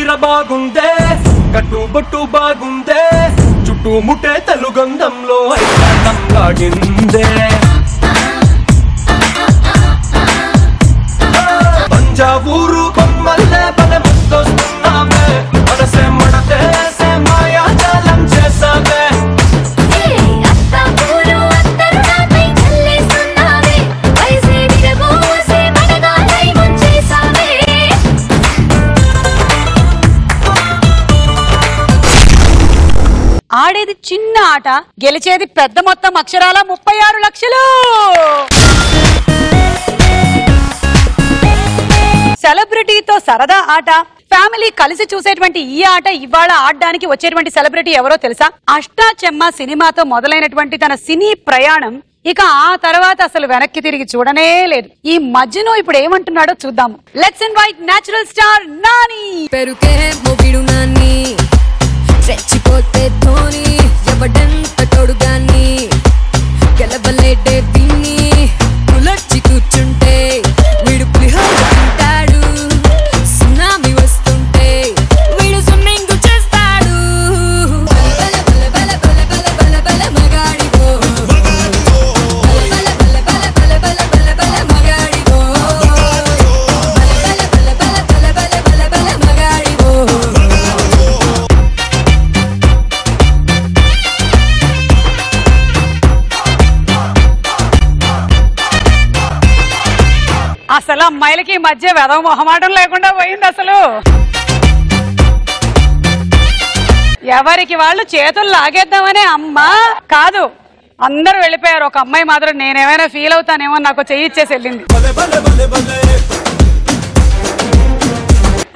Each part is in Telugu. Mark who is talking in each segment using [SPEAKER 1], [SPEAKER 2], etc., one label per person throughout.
[SPEAKER 1] చీర బాగుందే కట్టుబొట్టు బాగుందే చుట్టూ ముట్టే తెలుగంధంలో ఐకాంతం లాగిందే పంజాబూరు బొమ్మల్లే బలె ముద్దొస్తున్నావే మనసే మడతేసే మాయాజాలం చేసావే
[SPEAKER 2] ఆడేది చిన్న ఆట గెలిచేది పెద్ద మొత్తం అక్షరాల 36 లక్షలు. సెలబ్రిటీతో సరదా ఆట ఫ్యామిలీ కలిసి చూసేటువంటి ఈ ఆట ఇవాళ ఆడడానికి వచ్చేటువంటి సెలబ్రిటీ ఎవరో తెలుసా? అష్టాచెమ్మ సినిమాతో మొదలైనటువంటి తన సినీ ప్రయాణం ఇక ఆ తర్వాత అసలు వెనక్కి తిరిగి చూడనే లేదు. ఈ మధ్యలో ఇప్పుడు ఏమంటున్నాడో చూద్దాము. Let's invite natural star Nani.
[SPEAKER 3] పెరుకే మొగిడు నాని రెచ్చిపోతే ధోని ఎవడంత తోడుగాని గెలవలేడే విన్ని పులర్చి కూర్చుంటే వీడు పులిహోర తింటాడు సునామీ వస్తుంటే వీడు స్విమ్మింగ్ చేస్తాడు బల బల బల బల బల బల బల మగాడివో బల బల బల బల బల బల బల మగాడివో బల బల బల బల బల బల బల మగాడివో.
[SPEAKER 2] అసలు అమ్మాయిలకి మధ్య వెదవ మొహమాటం లేకుండా పోయింది. అసలు ఎవరికి వాళ్ళు చేతులు లాగేద్దామనే అమ్మా కాదు, అందరూ వెళ్ళిపోయారు. ఒక అమ్మాయి మాత్రం నేనేమైనా ఫీల్ అవుతానేమో నాకు చెయ్యి ఇచ్చేసి వెళ్ళింది.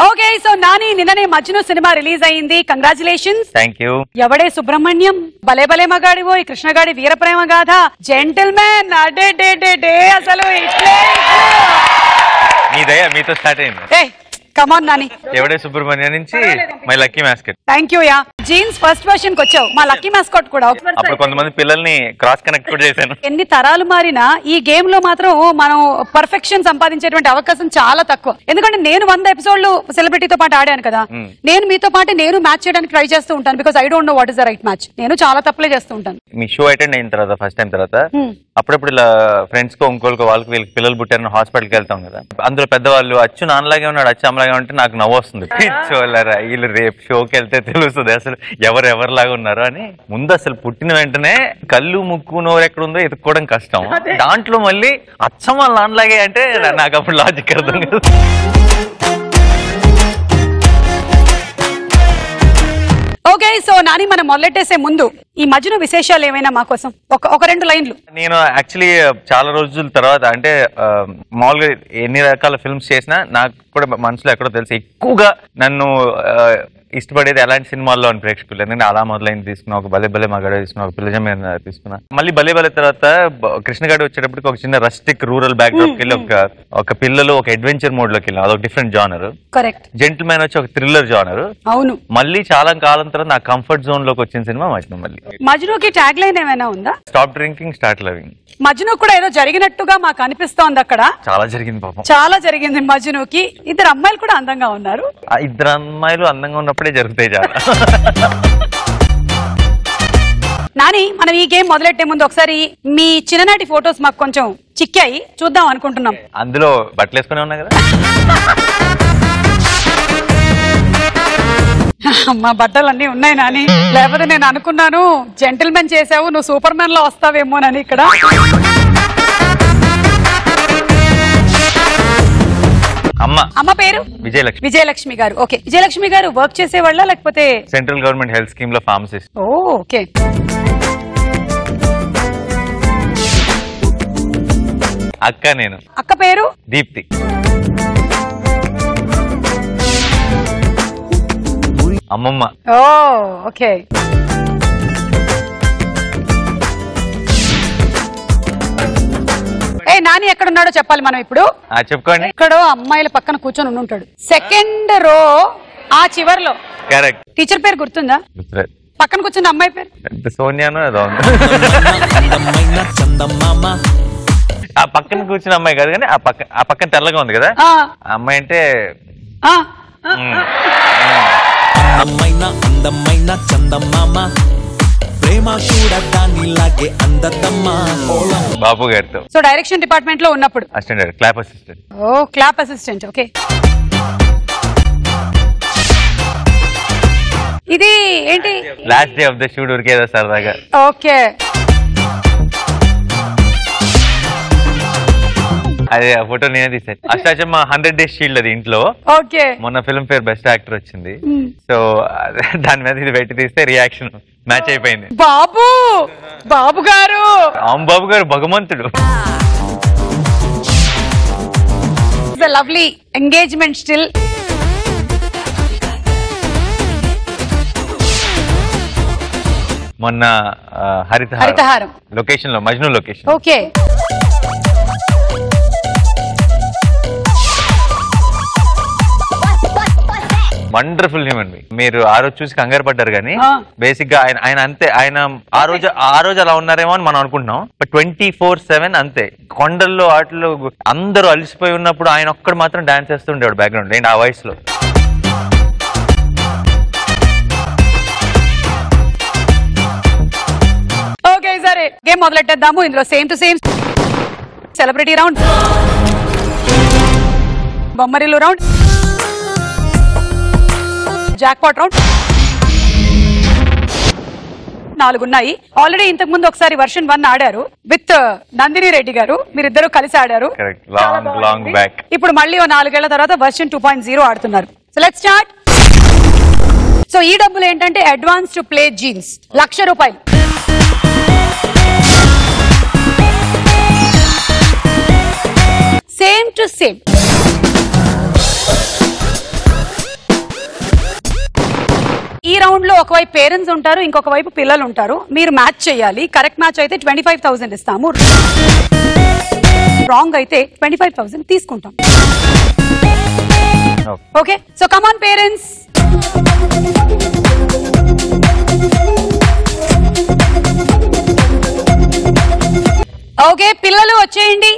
[SPEAKER 2] ఓకే, సో నాని నిన్ననే మజ్ను సినిమా రిలీజ్ అయింది. కంగ్రాచులేషన్స్.
[SPEAKER 4] థాంక్యూ.
[SPEAKER 2] ఎవడే సుబ్రహ్మణ్యం, భలే భలే మగాడివో, ఈ కృష్ణగాడి వీరప్రేమ గాథ, జెంటిల్మెన్, అడే డే డే డే అసలు ఇట్లే
[SPEAKER 4] మీ దయ మీతో స్టార్ట్ అయింది.
[SPEAKER 2] ఏ కమాన్ నాని.
[SPEAKER 4] ఎవడే సుబ్రహ్మణ్యం నుంచి my lucky mascot.
[SPEAKER 2] Thank you yeah. Jeans first version కి వచ్చావు, మా లక్కీ మాస్కట్ కూడా.
[SPEAKER 4] అప్పుడు కొంతమంది పిల్లల్ని క్రాస్ కనెక్ట్ కూడా చేశాను.
[SPEAKER 2] ఎన్ని తరాలు మారినా ఈ గేమ్ లో మాత్రం మనం పర్ఫెక్షన్ సంపాదించేటువంటి అవకాశం చాలా తక్కువ. ఎందుకంటే నేను 100 ఎపిసోడ్లు సెలబ్రిటీతో పాటు ఆడాను కదా, నేను మీతో పాటు నేను మ్యాచ్ చేయడానికి ట్రై చేస్తూ ఉంటాను. Because I don't know what is the right match. నేను చాలా తప్పులే చేస్తూ ఉంటాను.
[SPEAKER 4] మీ షో అటెండ్ అయిన తర్వాత ఫస్ట్ టైం తర్వాత అప్పుడప్పుడు ఇలా ఫ్రెండ్స్ కో ఇంకోళ్ళకో వాళ్ళకి వీళ్ళకి పిల్లలు పుట్టారని హాస్పిటల్కి వెళ్తాం కదా, అందులో పెద్దవాళ్ళు అచ్చు నాన్నలాగే ఉన్నాడు అచ్చు అమ్మలాగే ఉంటే నాకు నవ్వు వస్తుంది. పిచ్చోళ్ళరా వీళ్ళు రేపు షోకి వెళ్తే తెలుస్తుంది అసలు ఎవరెవరిలాగా ఉన్నారు అని. ముందు అసలు పుట్టిన వెంటనే కళ్ళు ముక్కు నోరు ఎక్కడ ఉందో ఎత్తుకోవడం కష్టం. దాంట్లో మళ్ళీ అచ్చం వాళ్ళ నాన్నలాగే అంటే నాకు అప్పుడు లాజిక్ అర్థం కాదు.
[SPEAKER 2] ఓకే, సో నాని మనం మొదలెట్టేసే ముందు ఈ మధ్యన విశేషాలు ఏమైనా మా కోసం ఒక 2 లైన్లు.
[SPEAKER 4] నేను యాక్చువల్లీ చాలా రోజుల తర్వాత అంటే మామూలుగా ఎన్ని రకాల ఫిల్మ్స్ చేసినా నాకు కూడా మనసులో ఎక్కడో తెలుసు ఎక్కువగా నన్ను ఇష్టపడేది ఎలాంటి సినిమాల్లో అని ప్రేక్షకులు. నేను అలా మొదలైంది తీసుకున్నా, ఒక భలే భలే మగాడే తీసుకున్నా, ఒక పిల్లజ మీద తీసుకున్నా. మళ్ళీ భలే భలే తర్వాత కృష్ణగాడి వచ్చేటప్పటికి ఒక చిన్న రస్టిక్ రూరల్ బ్యాక్ డ్రాప్ కి వెళ్ళి ఒక పిల్లలు ఒక అడ్వెంచర్ మోడ్ లోకి వెళ్ళాం, అదొక డిఫరెంట్ జానర్.
[SPEAKER 2] కరెక్ట్.
[SPEAKER 4] జెంటిల్మెన్ వచ్చి ఒక థ్రిల్లర్ జానర్.
[SPEAKER 2] అవును.
[SPEAKER 4] మళ్ళీ చాలా కాలం తర్వాత నా కంఫర్ట్ జోన్ లోకి వచ్చిన సినిమా మజ్ను. మళ్ళీ
[SPEAKER 2] మజ్నుకి ట్యాగ్ లైన్ ఏమైనా ఉందా?
[SPEAKER 4] Stop drinking start loving.
[SPEAKER 2] Majnu కూడా ఏదో జరిగినట్టుగా మాకు అనిపిస్తోంది. అక్కడ చాలా
[SPEAKER 4] జరిగింది పాపం,
[SPEAKER 2] చాలా జరిగింది. మజ్నుకి 2 అమ్మాయిలు కూడా అందంగా ఉన్నారు.
[SPEAKER 4] 2 అమ్మాయిలు అందంగా ఉన్నప్పుడే జరుగుతాయి చాలా.
[SPEAKER 2] నాని మనం ఈ గేమ్ మొదలెట్టే ముందు ఒకసారి మీ చిన్ననాటి ఫొటోస్ మాకు కొంచెం చిక్కాయి, చూద్దాం అనుకుంటున్నాం.
[SPEAKER 4] అందులో బట్టలు వేసుకునే ఉన్నాయి కదా.
[SPEAKER 2] మా బట్టలన్నీ ఉన్నాయి నాని, లేకపోతే నేను అనుకున్నాను జెంటిల్మెన్ చేసావు నువ్వు సూపర్ మ్యాన్ లో వస్తావేమోనని. ఇక్కడ అమ్మ పేరు
[SPEAKER 4] విజయలక్ష్మి.
[SPEAKER 2] విజయలక్ష్మి గారు. ఓకే, విజయలక్ష్మి గారు వర్క్ చేసేవాళ్ళ లేకపోతే?
[SPEAKER 4] సెంట్రల్ గవర్నమెంట్ హెల్త్ స్కీమ్ లో ఫార్మసిస్ట్.
[SPEAKER 2] ఓకే.
[SPEAKER 4] అక్క నేను.
[SPEAKER 2] అక్క పేరు
[SPEAKER 4] దీప్తి. అమ్మమ్మ.
[SPEAKER 2] ఓకే. ఏ నాని ఎక్కడున్నాడో చెప్పాలి మనం ఇప్పుడు.
[SPEAKER 4] చెప్పుకోండి.
[SPEAKER 2] ఎక్కడో అమ్మాయిల పక్కన కూర్చొని ఉంటాడు, సెకండ్ రో ఆ చివర్లో.
[SPEAKER 4] కరెక్ట్.
[SPEAKER 2] టీచర్ పేరు గుర్తుందా? పక్కన కూర్చున్న అమ్మాయి పేరు
[SPEAKER 4] సోనియాను ఏదో ఉంది. ఆ పక్కన కూర్చున్న అమ్మాయి కాదు కానీ ఆ పక్కన తెల్లగా ఉంది కదా, ఆ అమ్మాయి అంటే
[SPEAKER 5] అందమైన చందమామ ప్రేమ కూడా దానిలాగే అందదమ్మా
[SPEAKER 4] బాబు గారితో.
[SPEAKER 2] సో డైరెక్షన్ డిపార్ట్మెంట్ లో ఉన్నప్పుడు
[SPEAKER 4] అసిస్టెంట్ క్లాప్ అసిస్టెంట్.
[SPEAKER 2] ఓ క్లాప్ అసిస్టెంట్. ఓకే, ఇది ఏంటి?
[SPEAKER 4] Last day of the shoot ఉరికేదా సరదాగా.
[SPEAKER 2] ఓకే,
[SPEAKER 4] అదే ఆ ఫోటో నేనే తీసాను. అష్టాచమ్మ 100 Days షీల్డ్ అది ఇంట్లో.
[SPEAKER 2] ఓకే,
[SPEAKER 4] మొన్న ఫిల్మ్ ఫేర్ బెస్ట్ యాక్టర్ వచ్చింది. సో దాని మీద ఇది పెట్టి తీస్తే రియాక్షన్ మ్యాచ్ అయిపోయింది.
[SPEAKER 2] బాబు బాబు గారు,
[SPEAKER 4] బాబు గారు భగవంతుడు.
[SPEAKER 2] Lovely engagement still.
[SPEAKER 4] మొన్న
[SPEAKER 2] హరితహారం
[SPEAKER 4] లొకేషన్ లో, Majnu location.
[SPEAKER 2] Okay,
[SPEAKER 4] wonderful human being. మీరు ఆ రోజు చూసి కంగారు పడ్డారు కానీ బేసిక్ గా ఆయన అంతే. ఆయన ఆ రోజు అలా ఉన్నారేమో అని మనం అనుకుంటున్నాం. బట్ 24/7 అంతే. కొండల్లో ఆటలు అందరూ అలసిపోయి ఉన్నప్పుడు ఆయన ఒక్కడు మాత్రం డాన్స్ చేస్తుండేవాడు బ్యాక్గ్రౌండ్ ఏంటి ఆ వయసులో.
[SPEAKER 2] ఓకే, సరే గేమ్ మొదలెట్టేద్దాము. ఇందులో same to same celebrity round, Bommarillu round, jackpot round. 4 ఉన్నాయి. ఆల్రెడీ ఇంతకు ముందు ఒకసారి వర్షన్ 1 ఆడారు విత్ నందిని రెడ్డి గారు. మీరిద్దరు కలిసి ఆడారు.
[SPEAKER 4] Long back.
[SPEAKER 2] ఇప్పుడు మళ్ళీ 4 ఏళ్ల తర్వాత వర్షన్ 2.0 ఆడుతున్నారు. So let's start. సో ఈ డబ్బులు ఏంటంటే అడ్వాన్స్ టు ప్లే జీన్స్, 1,00,000 రూపాయలు. Same to same. ఈ రౌండ్ లో ఒకవైపు పేరెంట్స్ ఉంటారు, ఇంకొక వైపు పిల్లలు ఉంటారు. మీరు మ్యాచ్ చేయాలి. కరెక్ట్ మ్యాచ్ అయితే 25,000 ఇస్తాము, రాంగ్ అయితే 25,000 తీసుకుంటాం. ఓకే, సో కమాన్ పేరెంట్స్. ఓకే, పిల్లలు వచ్చేయండి.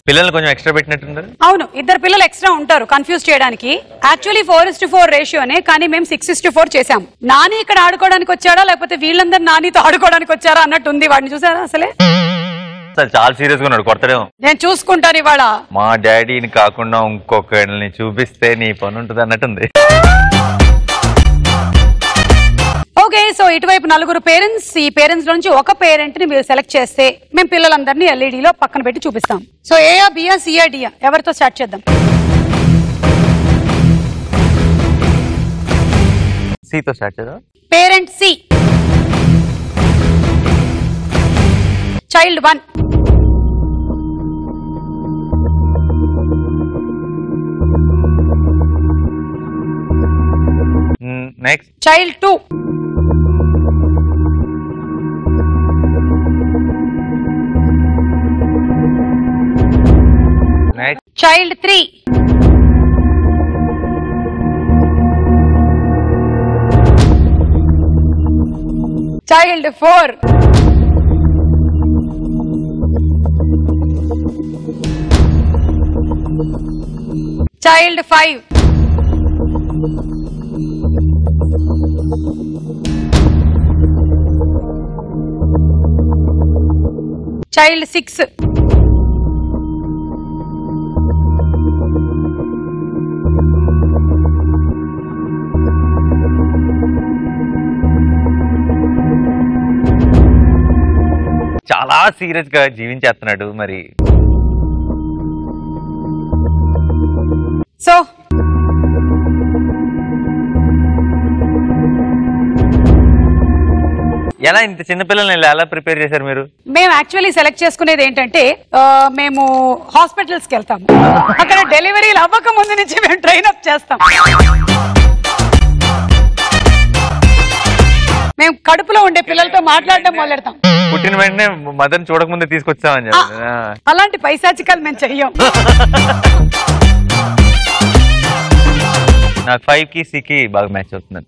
[SPEAKER 4] పిల్లలు కొంచెం ఎక్స్ట్రా పెట్టినట్టున్నారు.
[SPEAKER 2] అవును, 2 పిల్లలు ఎక్స్ట్రా ఉంటారు కన్ఫ్యూజ్ చేయడానికి. యాక్చువల్లీ 4:4 రేషియోనే, కానీ మేము 6:4 చేసాం. నాని ఇక్కడ ఆడుకోవడానికి వచ్చాడా లేకపోతే వీళ్ళందరూ నానితో ఆడుకోవడానికి వచ్చారా అన్నట్టు ఉంది. వాడిని చూసారా అసలే?
[SPEAKER 4] చాలా సీరియస్ గా ఉన్నాడు. కొడతాడేమో.
[SPEAKER 2] నేను చూసుకుంటాను ఇవాళ.
[SPEAKER 4] మా డాడీని కాకుండా ఇంకొకరిని చూపిస్తే నీ పని ఉంటుంది అన్నట్టుంది.
[SPEAKER 2] ఓకే, సో ఇటువైపు 4 పేరెంట్స్. ఈ పేరెంట్స్ నుంచి ఒక పేరెంట్ ని మీరు సెలెక్ట్ చేస్తే మేము పిల్లలందరినీ LED లో పక్కన పెట్టి చూపిస్తాం. సో ఏయా బియా సియా డియా ఎవరితో స్టార్ట్ చేద్దాం?
[SPEAKER 4] సితో స్టార్ట్ చేద్దాం.
[SPEAKER 2] Parent C, child 1,
[SPEAKER 4] next
[SPEAKER 2] child 2,
[SPEAKER 4] next
[SPEAKER 2] child 3, child 4, child 5, child 6,
[SPEAKER 4] చాలా సీరియస్ గా జీవించేస్తున్నాడు మరి.
[SPEAKER 2] సో
[SPEAKER 4] ఎలా ఇంత చిన్న పిల్లల్ని ఎలా ప్రిపేర్ చేశారు మీరు?
[SPEAKER 2] మేము యాక్చువల్లీ సెలెక్ట్ చేసుకునేది ఏంటంటే మేము హాస్పిటల్స్ కి వెళ్తాము. అక్కడ డెలివరీలు అవ్వక ముందు నుంచి మేము ట్రైన్ అప్ చేస్తాం. మేము కడుపులో ఉండే పిల్లలతో మాట్లాడడం మొదలెడతాం.
[SPEAKER 4] పుట్టిన వెంటనే మదర్ చూడకముందే తీసుకొచ్చామని చెప్పి.
[SPEAKER 2] అలాంటి పైశాచికాలు మేము చెయ్యం.
[SPEAKER 4] నాకు 5కి 6కి బాగా మ్యాచ్ అవుతుంది.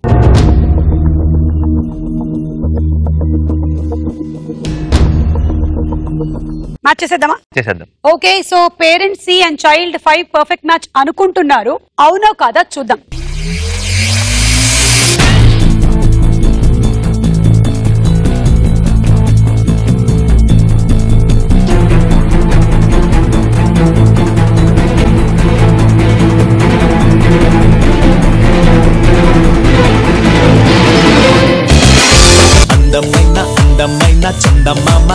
[SPEAKER 2] మ్యాచ్ చేసేద్దామా?
[SPEAKER 4] చేసేద్దాం.
[SPEAKER 2] Okay, so parents C and child 5 perfect match అనుకుంటున్నారు. అవునో కాదా చూద్దాం.
[SPEAKER 5] అందమైన చందమామ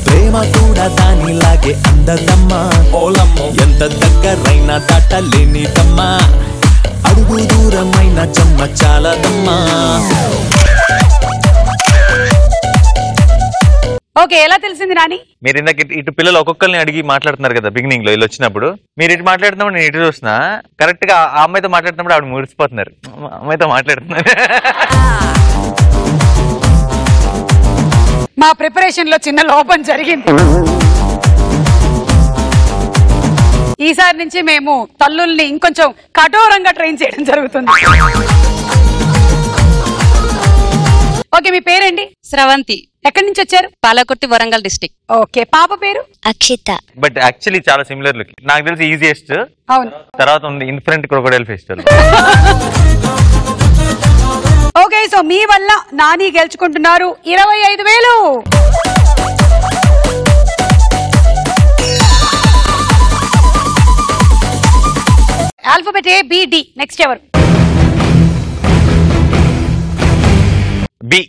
[SPEAKER 5] ప్రేమ కూడా దానిలాగే అందదమ్మా. ఓలమ్మో ఎంత దగ్గరైనా దాటలేనిదమ్మా, అడుగు దూరమైన చెమ్మ చాలదమ్మా.
[SPEAKER 2] ఓకే, ఎలా తెలిసింది నాని?
[SPEAKER 4] మీరు ఇందాక ఇటు పిల్లలు ఒక్కొక్కరిని అడిగి మాట్లాడుతున్నారు కదా బిగినింగ్ లో వీళ్ళు వచ్చినప్పుడు. మీరు ఇటు మాట్లాడుతున్నప్పుడు నేను ఇటు చూస్తున్నా. కరెక్ట్ గా ఆ అమ్మాయితో మాట్లాడుతున్నప్పుడు ఆవిడ మురిసిపోతున్నారు. అమ్మాయితో మాట్లాడుతున్నారు.
[SPEAKER 2] మా ప్రిపరేషన్ లో చిన్న లోపం జరిగింది. ఈసారి నుంచి మేము తల్లుల్ని ఇంకొంచెం కఠోరంగా ట్రైన్ చేయడం జరుగుతుంది. ఓకే, మీ పేరేంటి?
[SPEAKER 6] స్రవంతి.
[SPEAKER 2] ఎక్కడి నుంచి వచ్చారు?
[SPEAKER 6] పాలకుర్తి, వరంగల్ డిస్ట్రిక్ట్.
[SPEAKER 2] ఓకే, పాప పేరు?
[SPEAKER 7] అక్షిత.
[SPEAKER 4] బట్ యాక్చువల్లీ చాలా సిమిలర్ లుక్. నాకు తెలిసి ఈజియెస్ట్.
[SPEAKER 2] అవును.
[SPEAKER 4] తర్వాత ఉంది ఇన్ఫరెంట్ క్రొకోడైల్ ఫెస్టివల్.
[SPEAKER 2] ఓకే, సో మీ వల్ల నాని గెలుచుకుంటున్నారు 25,000. Alphabet A, B, D. Next ఎవరు?
[SPEAKER 4] B.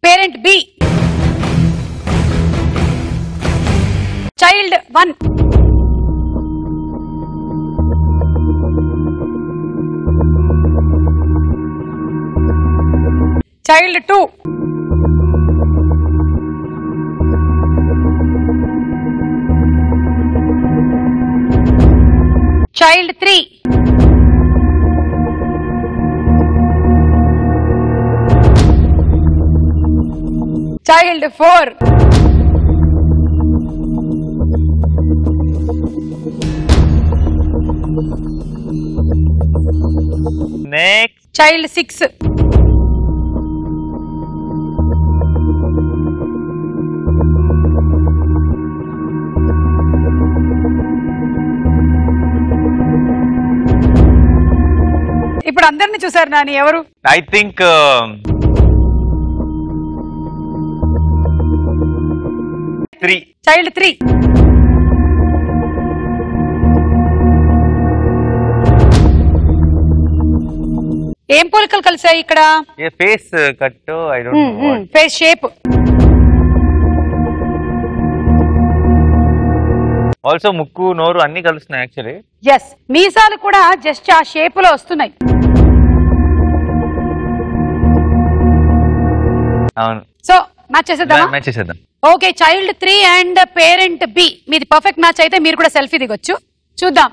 [SPEAKER 2] Parent B. Child 1. Child 2. Child 3. Child 4.
[SPEAKER 4] Next
[SPEAKER 2] child 6. ఇప్పుడు అందరిని చూసారు నాని, ఎవరు?
[SPEAKER 4] I think three.
[SPEAKER 2] చైల్డ్ 3. ఏం పోలికలు కలిసాయి ఇక్కడ?
[SPEAKER 4] Face cut, I don't know.
[SPEAKER 2] Face shape.
[SPEAKER 4] Also ముక్కు, నోరు అన్ని కలుస్తున్నాయి యాక్చువల్లీ.
[SPEAKER 2] ఎస్, మీసాలు కూడా జస్ట్ ఆ షేప్ లో వస్తున్నాయి.
[SPEAKER 4] అవును.
[SPEAKER 2] సో మ్యాచ్ చేసేద్దామా?
[SPEAKER 4] మ్యాచ్ చేసేద్దాం.
[SPEAKER 2] Okay, child 3 and parent B. మీది పర్ఫెక్ట్ మ్యాచ్ అయితే మీరు కూడా సెల్ఫీ దిగొచ్చు. చూద్దాం.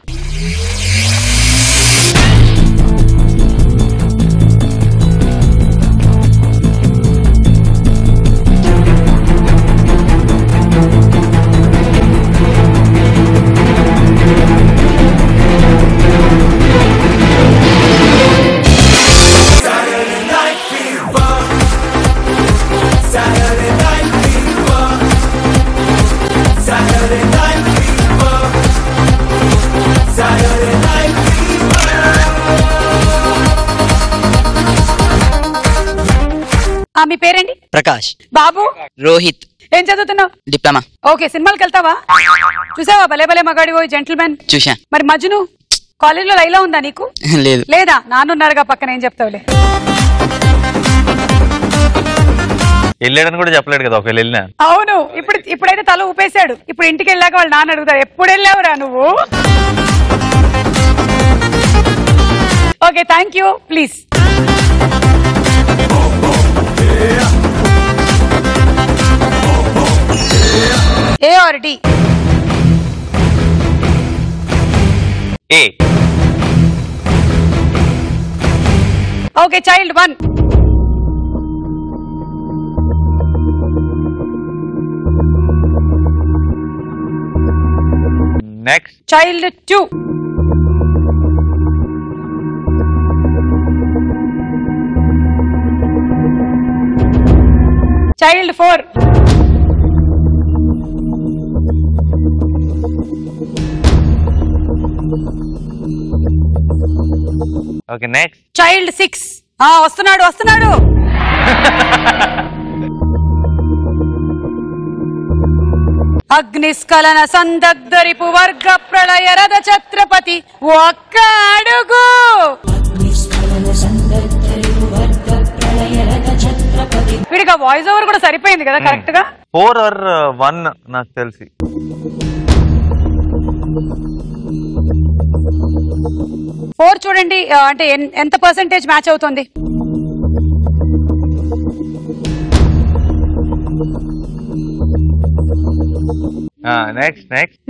[SPEAKER 2] మీ పేరేంటి?
[SPEAKER 6] ప్రకాష్.
[SPEAKER 2] బాబు?
[SPEAKER 6] రోహిత్.
[SPEAKER 2] ఏం చదువుతున్నావు?
[SPEAKER 6] డిప్లొమా.
[SPEAKER 2] ఓకే, సినిమాకి వెళ్తావా? చూసావా భలే భలే మగాడివో జెంటిల్మెన్?
[SPEAKER 6] చూసా.
[SPEAKER 2] మరి మజ్ను కాలేజ్ లో లైలా ఉందా నీకు?
[SPEAKER 6] లేదు.
[SPEAKER 2] లేదా? నాన్నున్నారుగా పక్కన, ఏం చెప్తావులే.
[SPEAKER 4] వెళ్ళాడని కూడా చెప్పలేడు కదా ఒకవేళ వెళ్ళినా.
[SPEAKER 2] అవును, ఇప్పుడైతే తల ఊపేశాడు. ఇప్పుడు ఇంటికి వెళ్ళాక వాళ్ళు నాన్న అడుగుతారు, ఎప్పుడు వెళ్ళావురా నువ్వు? Okay, thank you. Please. A or D?
[SPEAKER 4] A.
[SPEAKER 2] Okay, child 1.
[SPEAKER 4] Next
[SPEAKER 2] child 2. Child 4.
[SPEAKER 4] Okay next.
[SPEAKER 2] Child 6. వస్తున్నాడు వస్తున్నాడు. అగ్నిస్కలన సందగ్ధరిపు వర్గ ప్రళయ రథ ఛత్రపతి ఒక్క అడుగు. వీడిగా వాయిస్ ఓవర్ కూడా సరిపోయింది కదా కరెక్ట్ గా.
[SPEAKER 4] 4 or 1 నాకు తెలిసి.
[SPEAKER 2] ఫోర్ చూడండి, అంటే ఎంత పర్సెంటేజ్ మ్యాచ్ అవుతుంది?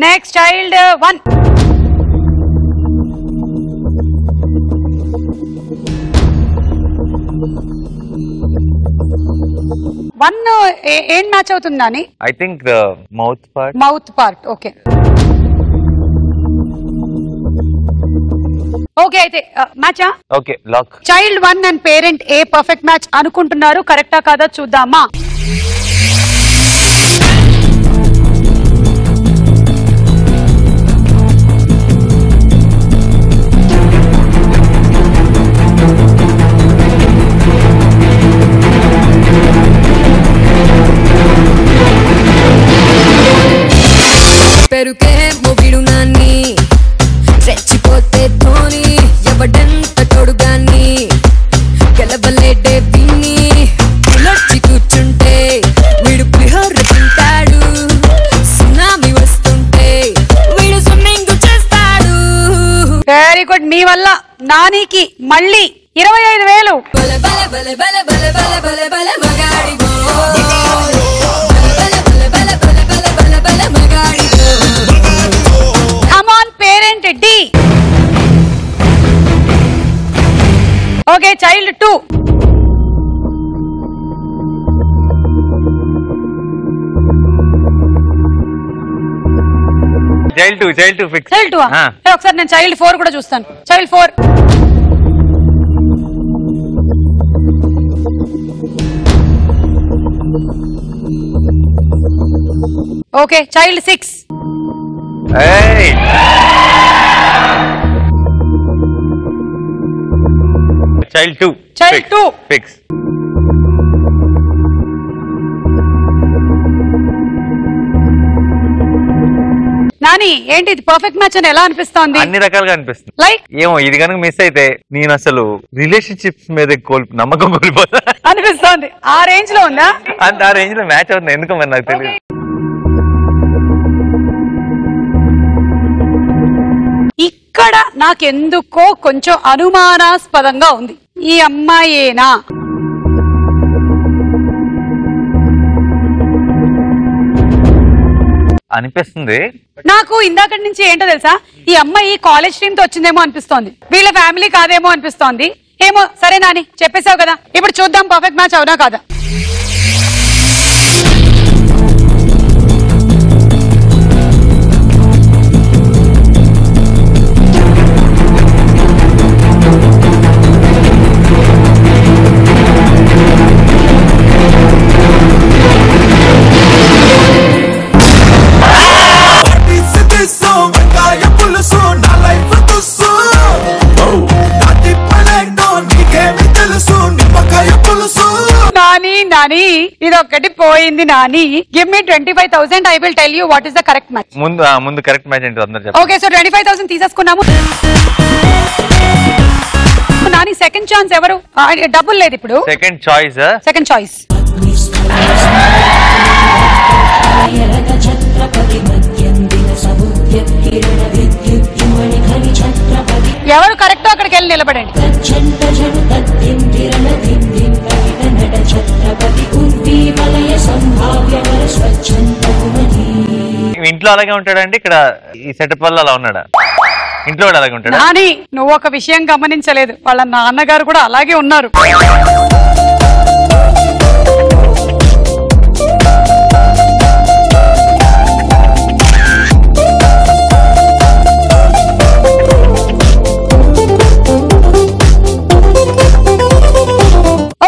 [SPEAKER 2] Next child 1. ఏం మ్యాచ్ అవుతుందని?
[SPEAKER 4] I think mouth part.
[SPEAKER 2] Okay okay అయితే మ్యాచా?
[SPEAKER 4] Okay lock.
[SPEAKER 2] Child 1 and parent A perfect match అనుకుంటున్నారు, కరెక్టా కాదా చూద్దామా?
[SPEAKER 3] పెరుకే మొగిడు నాన్ని రెచ్చిపోతే ధోని ఎవడంత తోడుగాన్ని గెలవలేడే విన్ని పులర్చి కూర్చుంటే వీడు పులిహోర తింటాడు సునామీ వస్తుంటే వీడు స్విమ్మింగ్ చేస్తాడు.
[SPEAKER 2] Very good. మీ వల్ల నానికి మళ్ళీ 25,000.
[SPEAKER 3] బల బల బల బల బల బల బల బల మగాడివో
[SPEAKER 2] parent D. Okay child 2.
[SPEAKER 4] Child 2 fix.
[SPEAKER 2] Child 2 ఒకసారి నేను చైల్డ్ 4 కూడా చూస్తాను. Child 4. Okay child 6.
[SPEAKER 4] Child 2 fix.
[SPEAKER 2] Nani ఏంటి ఇది పర్ఫెక్ట్ మ్యాచ్ అని ఎలా అనిపిస్తోంది?
[SPEAKER 4] అన్ని రకాలుగా అనిపిస్తుంది.
[SPEAKER 2] లైక్
[SPEAKER 4] ఏమో ఇది కనుక మిస్ అయితే నేను అసలు రిలేషన్షిప్స్ మీద నమ్మకం కోల్పోతా
[SPEAKER 2] అనిపిస్తోంది. ఆ రేంజ్ లో ఉందా?
[SPEAKER 4] అంత ఆ రేంజ్ లో మ్యాచ్ అవుతుంది. ఎందుకో మరి నాకు తెలియదు.
[SPEAKER 2] ఇక్కడ నాకెందుకో కొంచెం అనుమానాస్పదంగా ఉంది. ఈ అమ్మాయేనా?
[SPEAKER 4] అనిపిస్తుంది
[SPEAKER 2] నాకు. ఇందాకటి నుంచి ఏంటో తెలుసా, ఈ అమ్మాయి కాలేజ్ టీమ్ తో వచ్చిందేమో అనిపిస్తోంది, వీళ్ళ ఫ్యామిలీ కాదేమో అనిపిస్తోంది. ఏమో సరే నాని చెప్పేశావు కదా, ఇప్పుడు చూద్దాం పర్ఫెక్ట్ మ్యాచ్ అవునా కాదా. నాని ఇదొక్కటి పోయింది. Nani give me 25,000. I will tell you what is the correct match.
[SPEAKER 4] ముందు కరెక్ట్ మ్యాచ్ ఏంటో అందరూ చెప్పండి.
[SPEAKER 2] ఓకే సో 25,000 తీసేసుకున్నాము. నాని సెకండ్ ఛాన్స్ ఎవరు? డబ్బులు లేదు ఇప్పుడు.
[SPEAKER 4] సెకండ్ చాయిస్
[SPEAKER 2] ఎవరు కరెక్ట్ అక్కడికి వెళ్ళి నిలబడండి.
[SPEAKER 4] ఇంట్లో అలాగే ఉంటాడండి, ఇక్కడ ఈ సెటప్ వల్ల అలా ఉన్నాడా? ఇంట్లో కూడా అలాగే ఉంటాడా?
[SPEAKER 2] నాని నువ్వు ఒక విషయం గమనించలేదు, వాళ్ళ నాన్నగారు కూడా అలాగే ఉన్నారు.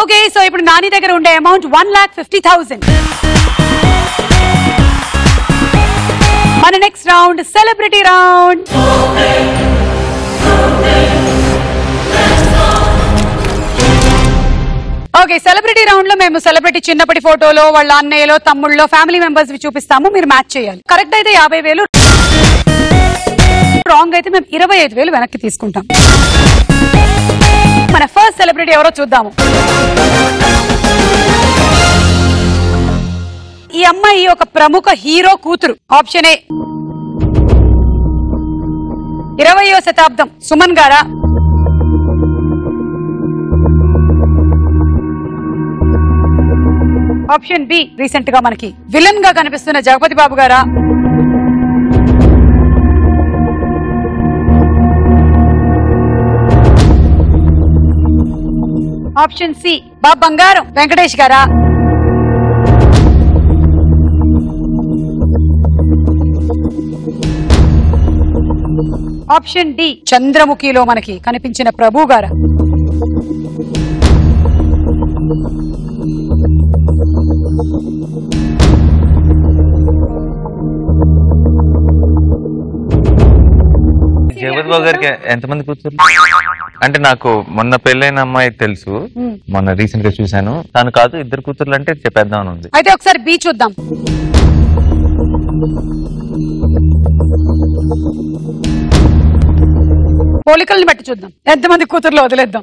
[SPEAKER 2] ఓకే సో ఇప్పుడు నాని దగ్గర ఉండే అమౌంట్ 1,50,000. మన next round celebrity round. Okay, celebrity round లో మేము సెలబ్రిటీ చిన్నప్పటి ఫోటోలో వాళ్ళ అన్నయ్యలో తమ్ముళ్ళలో ఫ్యామిలీ మెంబర్స్ చూపిస్తాము, మీరు మ్యాచ్ చేయాలి. కరెక్ట్ అయితే 50,000, రాంగ్ అయితే మేము 25,000 వెనక్కి తీసుకుంటాం. మన ఫస్ట్ సెలబ్రిటీ ఎవరో చూద్దాము. ఈ అమ్మాయి ఒక ప్రముఖ హీరో కూతురు. ఆప్షన్ ఏ 20వ శతాబ్దం సుమన్ గారా, ఆప్షన్ బి రీసెంట్ గా మనకి విలన్ గా కనిపిస్తున్న జగపతి బాబు గారా, ఆప్షన్ సి బాబు బంగారం వెంకటేష్ గారా, ఆప్షన్ డి చంద్రముఖిలో మనకి కనిపించిన ప్రభు గారా.
[SPEAKER 4] జగపతి బాబు గారికి ఎంతమంది కూతురు? అంటే నాకు మొన్న పెళ్ళైన అమ్మాయి తెలుసు, మొన్న రీసెంట్ గా చూసాను. తను కాదు, 2 కూతుర్లు అంటే చెప్పేద్దామని ఉంది.
[SPEAKER 2] అయితే ఒకసారి బి చూద్దాం. పోలికల్ని బట్టి చూద్దాం, ఎంతమంది కూతుర్లు వదిలేద్దాం.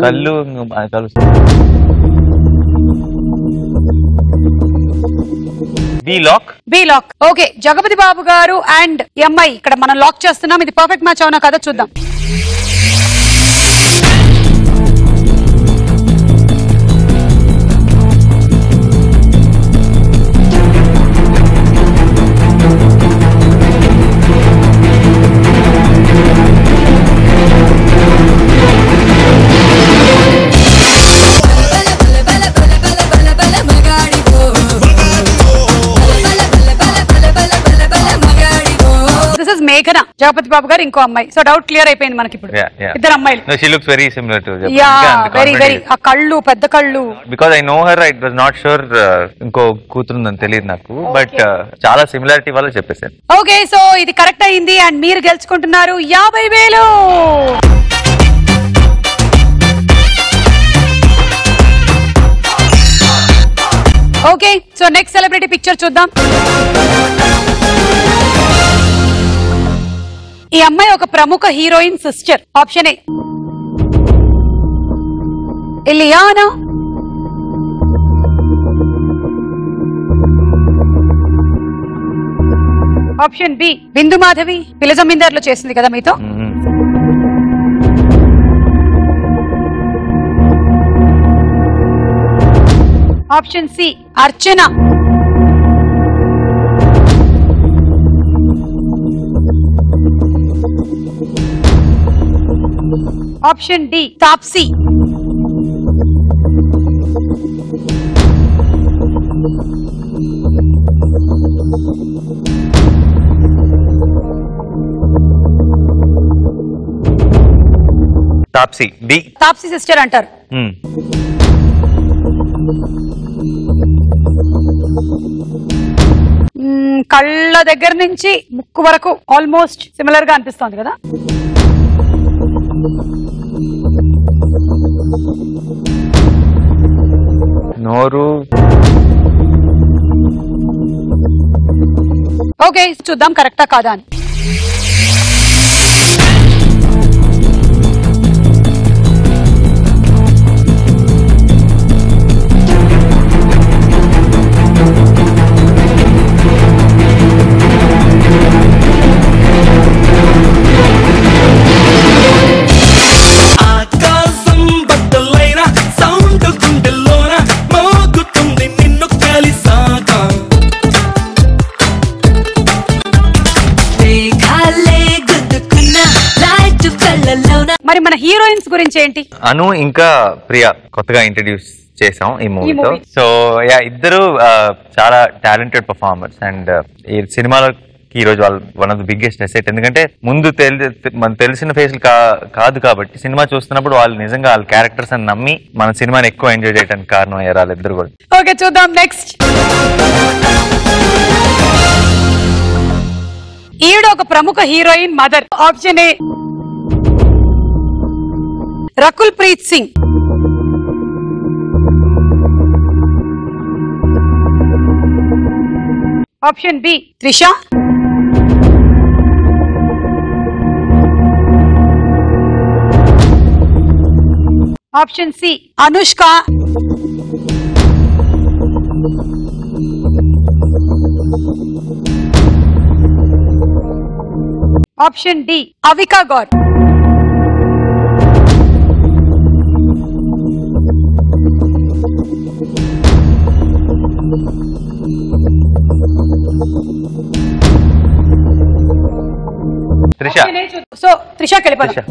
[SPEAKER 4] కళ్ళు
[SPEAKER 2] బి లాక్. ఓకే, జగపతి బాబు గారు అండ్ ఎంఐ ఇక్కడ మనం లాక్ చేస్తున్నాం. ఇది పర్ఫెక్ట్ మ్యాచ్ అవునా కదా చూద్దాం. మేఘన, జగపతి బాబు గారు, ఇంకో అమ్మాయి. సో డౌట్ క్లియర్ అయిపోయింది మనకి ఇప్పుడు. ఇద్దరు అమ్మాయిలు.
[SPEAKER 4] She looks very similar to Jagapati.
[SPEAKER 2] Very ఆ కళ్ళు, పెద్ద కళ్ళు.
[SPEAKER 4] Because I know her, I was not sure ఇంకో కూతురుందని తెలియదు నాకు, బట్ చాలా సిమిలారిటీ వల్ల చెప్పేసాను.
[SPEAKER 2] ఓకే, సో ఇది కరెక్ట్ అయింది అండ్ మీరు గెలుచుకుంటున్నారు 50,000. Okay, so next celebrity picture చూద్దాం. ఈ అమ్మాయి ఒక ప్రముఖ heroine sister. Option A Ileana, option B Bindu Madhavi, పిల్ల జమీందార్లో చేసింది కదా మీతో. Option C Archana, option D Taapsee,
[SPEAKER 4] Taapsee. B
[SPEAKER 2] Taapsee sister అంటారు. కళ్ళ దగ్గర నుంచి ముక్కు వరకు ఆల్మోస్ట్ సిమిలర్ గా అనిపిస్తోంది కదా.
[SPEAKER 4] నోరు.
[SPEAKER 2] ఓకే, చూద్దాం కరెక్టా కాదా అని. మరి మన హీరోయిన్స్ గురించి ఏంటి?
[SPEAKER 4] అను ఇంకా ప్రియా కొత్తగా ఇంట్రడ్యూస్ చేసాం ఈ మూవీతో. సో యా, ఇద్దరు చాలా టాలెంటెడ్ పర్ఫార్మర్స్ అండ్ ఈ సినిమాలో ఈ రోజు వాళ్ళు one of the biggest asset. ఎందుకంటే ముందు మన తెలిసిన ఫేస్లు కాదు కాబట్టి సినిమా చూస్తున్నప్పుడు వాళ్ళు నిజంగా వాళ్ళ క్యారెక్టర్స్ అని నమ్మి మన సినిమాని ఎక్కువ ఎంజాయ్ చేయడానికి కారణం అయ్యారు వాళ్ళిద్దరు కూడా.
[SPEAKER 2] ఓకే, చూద్దాం నెక్స్ట్. ఈవిడ ఒక ప్రముఖ heroine mother. Option A Rakul Preet Singh. Option B Trisha. Option C Anushka. Option D Avika Gor.
[SPEAKER 4] Trisha.
[SPEAKER 2] So త్రిషకి వెళ్ళిపోదాం.